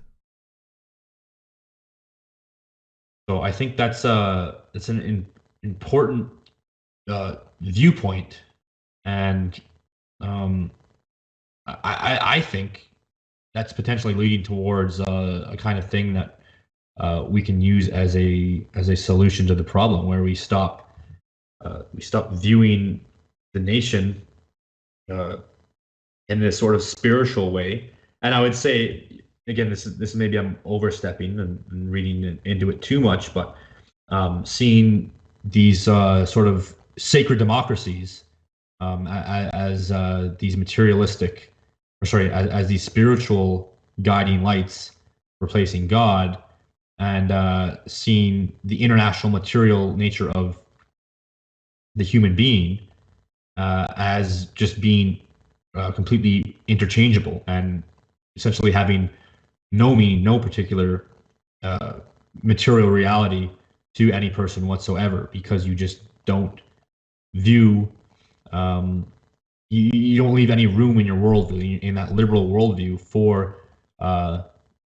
So I think that's an important viewpoint, and I think that's potentially leading towards a kind of thing that we can use as a solution to the problem, where we stop viewing the nation in this sort of spiritual way. And I would say, again, this maybe I'm overstepping and reading into it too much, but seeing these sort of sacred democracies as these materialistic, as these spiritual guiding lights replacing God, and seeing the international material nature of the human being as just being completely interchangeable and essentially having no meaning, no particular material reality to any person whatsoever, because you just don't view, you don't leave any room in your worldview, in that liberal worldview, for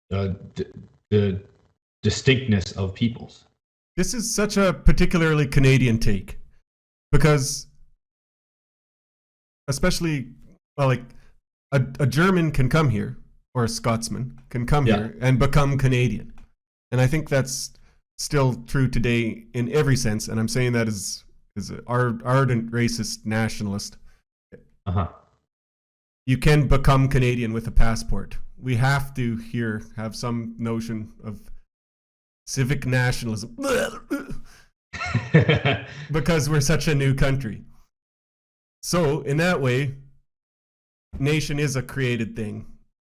the distinctness of peoples. This is such a particularly Canadian take, because especially, well, like a German can come here, or a Scotsman can come here and become Canadian. And I think that's still true today in every sense. And I'm saying that as an ardent racist nationalist. Uh-huh. You can become Canadian with a passport. We have to here have some notion of civic nationalism because we're such a new country. So in that way, nation is a created thing,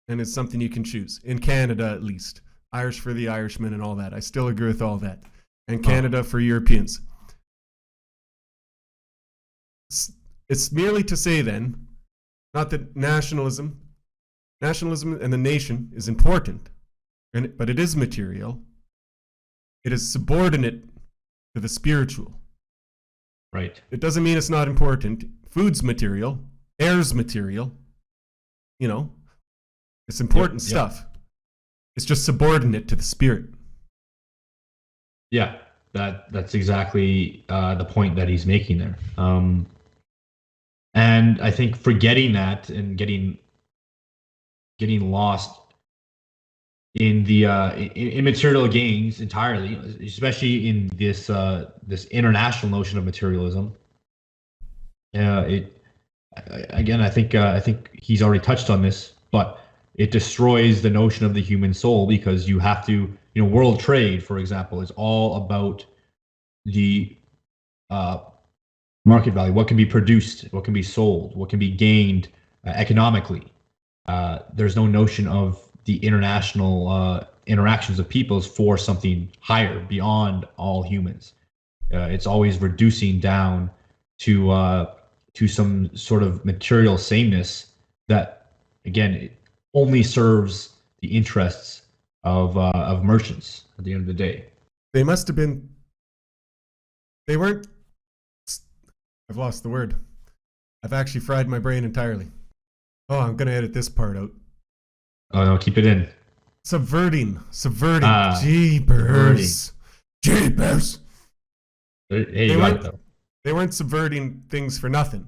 and it's something you can choose. In Canada, at least. Irish for the Irishmen and all that. I still agree with all that. And Canada for Europeans. It's merely to say then, not that nationalism and the nation is important, but it is material. It is subordinate to the spiritual. Right. It doesn't mean it's not important. Food's material. Air's material. You know, it's important stuff. It's just subordinate to the spirit. Yeah, that's exactly the point that he's making there. And I think forgetting that and getting lost in the in material gains entirely, especially in this this international notion of materialism. Again, I think he's already touched on this, but it destroys the notion of the human soul, because you have to, world trade, for example, is all about the market value, what can be produced, what can be sold, what can be gained economically. There's no notion of the international interactions of peoples for something higher beyond all humans. It's always reducing down to some sort of material sameness that, again, it only serves the interests of merchants at the end of the day. They must have been. They weren't. I've lost the word. I've actually fried my brain entirely. Oh, I'm gonna edit this part out. Oh no, keep it in. Subverting. Jeepers. Jeepers. Hey, you got it though. They weren't subverting things for nothing.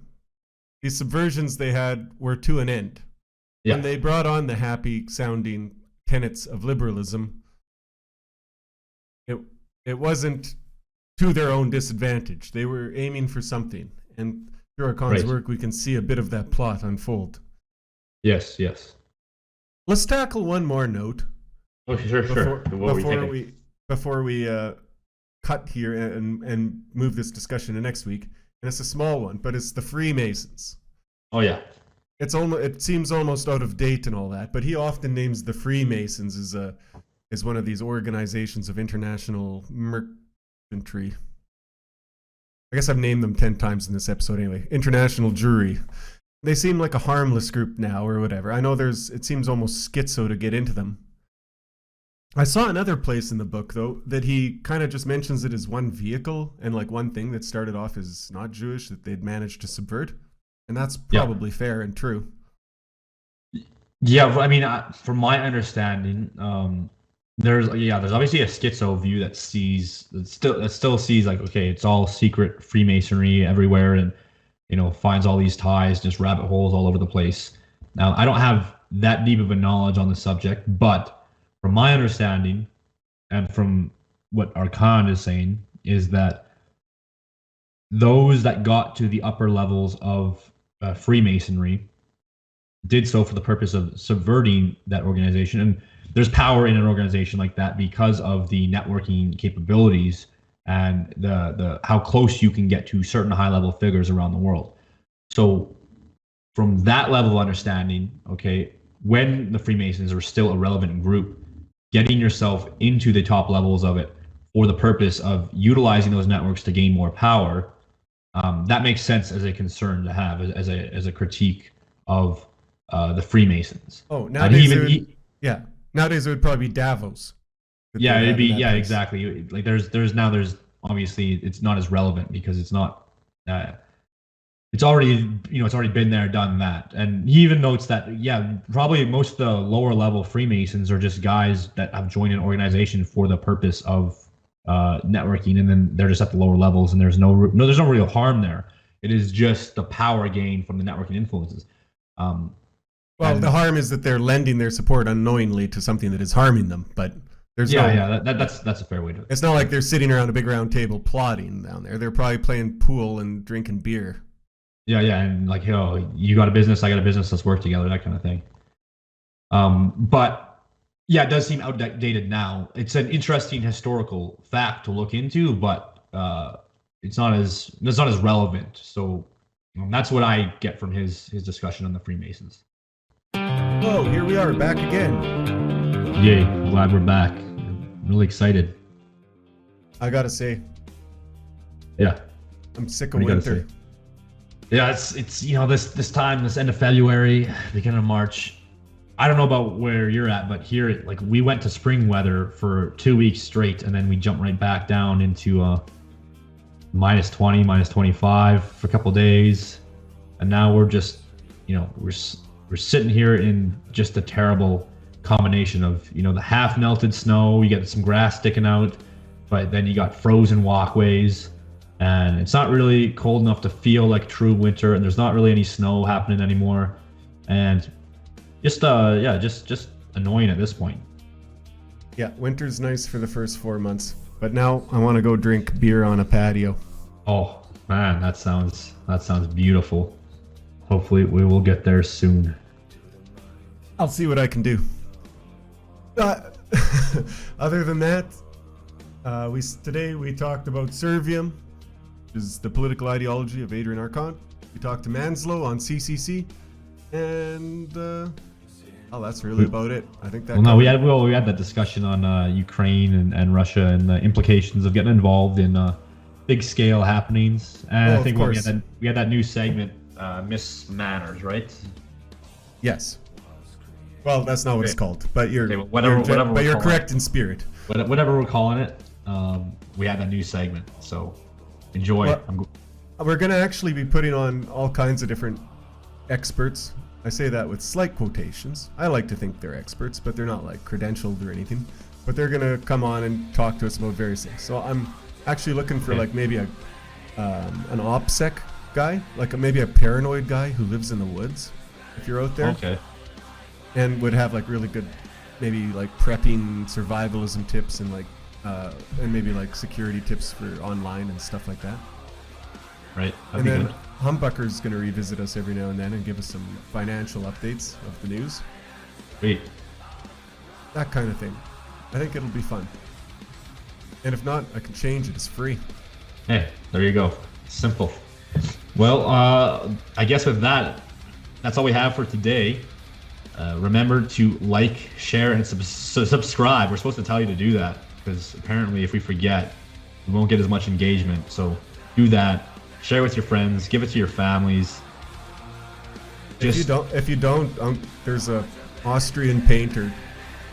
These subversions they had were to an end. Yeah. When they brought on the happy sounding tenets of liberalism, it wasn't to their own disadvantage. They were aiming for something. And through Arcand's work, we can see a bit of that plot unfold. Yes. Let's tackle one more note. Oh, sure. Before we cut here and move this discussion to next week. And it's a small one, but it's the Freemasons. Oh yeah. It seems almost out of date and all that, but he often names the Freemasons as one of these organizations of international merchantry. I guess I've named them 10 times in this episode anyway. International Jewry. They seem like a harmless group now or whatever. I know it seems almost schizo to get into them. I saw another place in the book, though, that he kind of just mentions it as one vehicle and like one thing that started off as not Jewish that they'd managed to subvert. And that's probably fair and true. Yeah, I mean, from my understanding, there's obviously a schizo view that still sees like, okay, it's all secret Freemasonry everywhere, and finds all these ties, just rabbit holes all over the place. Now, I don't have that deep of a knowledge on the subject, but from my understanding, and from what Arcand is saying, is that those that got to the upper levels of Freemasonry did so for the purpose of subverting that organization. And there's power in an organization like that because of the networking capabilities and the how close you can get to certain high-level figures around the world. So from that level of understanding, okay, when the Freemasons are still a relevant group, getting yourself into the top levels of it for the purpose of utilizing those networks to gain more power, that makes sense as a concern to have, as a critique of the Freemasons. Oh, nowadays nowadays it would probably be Davos. Yeah, it'd be exactly. Like there's obviously it's not as relevant because it's not. It's already been there, done that. And he even notes that probably most of the lower level Freemasons are just guys that have joined an organization for the purpose of networking, and then they're just at the lower levels, and there's no real harm there. It is just the power gain from the networking influences. The harm is that they're lending their support unknowingly to something that is harming them. But there's that's a fair way to. It's not like they're sitting around a big round table plotting down there. They're probably playing pool and drinking beer. Yeah, and like, you got a business, I got a business, let's work together, that kind of thing. But yeah, it does seem outdated now. It's an interesting historical fact to look into, but it's not as relevant. So that's what I get from his discussion on the Freemasons. Oh, here we are, back again. Yay, glad we're back. I'm really excited. I gotta say. Yeah. I'm sick of winter. Yeah, it's this time, this end of February, beginning of March. I don't know about where you're at, but here, like, we went to spring weather for 2 weeks straight, and then we jumped right back down into minus 20, minus 25 for a couple days, and now we're just, we're sitting here in just a terrible combination of, the half melted snow. You get some grass sticking out, but then you got frozen walkways. And it's not really cold enough to feel like true winter, and there's not really any snow happening anymore, and just annoying at this point. Yeah, winter's nice for the first 4 months, but now I want to go drink beer on a patio. Oh man, that sounds beautiful. Hopefully we will get there soon. I'll see what I can do. Other than that, today we talked about Serviam, which is the political ideology of Adrien Arcand. We talked to Manslow on CCC, and that's really about it. I think that. Well, no, we had that discussion on Ukraine and Russia and the implications of getting involved in big scale happenings. And I think we had that new segment, Miss Manners, right? Yes. Well, that's not what it's called, but you're whatever correct in spirit. Whatever we're calling it, we had that new segment. So enjoy. Well, we're gonna actually be putting on all kinds of different experts. I say that with slight quotations. I like to think they're experts, but they're not like credentialed or anything. But they're gonna come on and talk to us about various things. So I'm actually looking for like maybe an OPSEC guy, like maybe a paranoid guy who lives in the woods. If you're out there, okay, and would have like really good, maybe like prepping, survivalism tips, and like and maybe like security tips for online and stuff like that. Right. And then Humbucker's going to revisit us every now and then and give us some financial updates of the news. Sweet. That kind of thing. I think it'll be fun. And if not, I can change it. It's free. Hey, there you go. Simple. Well, I guess with that, that's all we have for today. Remember to like, share, and subscribe. We're supposed to tell you to do that because apparently if we forget, we won't get as much engagement. So do that. Share with your friends. Give it to your families. If you don't, there's a Austrian painter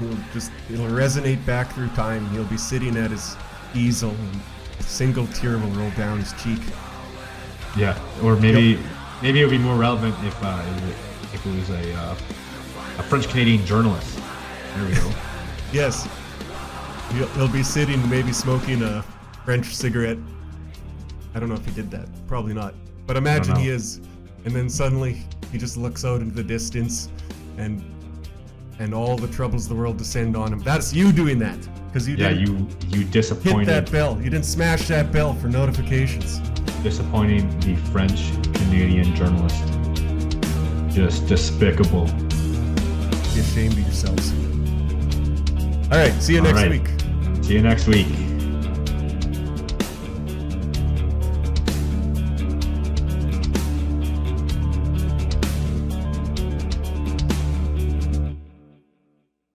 it'll resonate back through time. He'll be sitting at his easel and a single tear will roll down his cheek. Yeah, or maybe it would be more relevant if it was a French Canadian journalist. There we go. Yes, he'll be sitting, maybe smoking a French cigarette. I don't know if he did that. Probably not. But imagine he is, and then suddenly he just looks out into the distance, and all the troubles of the world descend on him. That's you doing that, because you didn't. You disappointed. Hit that bell. You didn't smash that bell for notifications. Disappointing the French Canadian journalist. Just despicable. Be ashamed of yourselves. All right. See you next week. See you next week.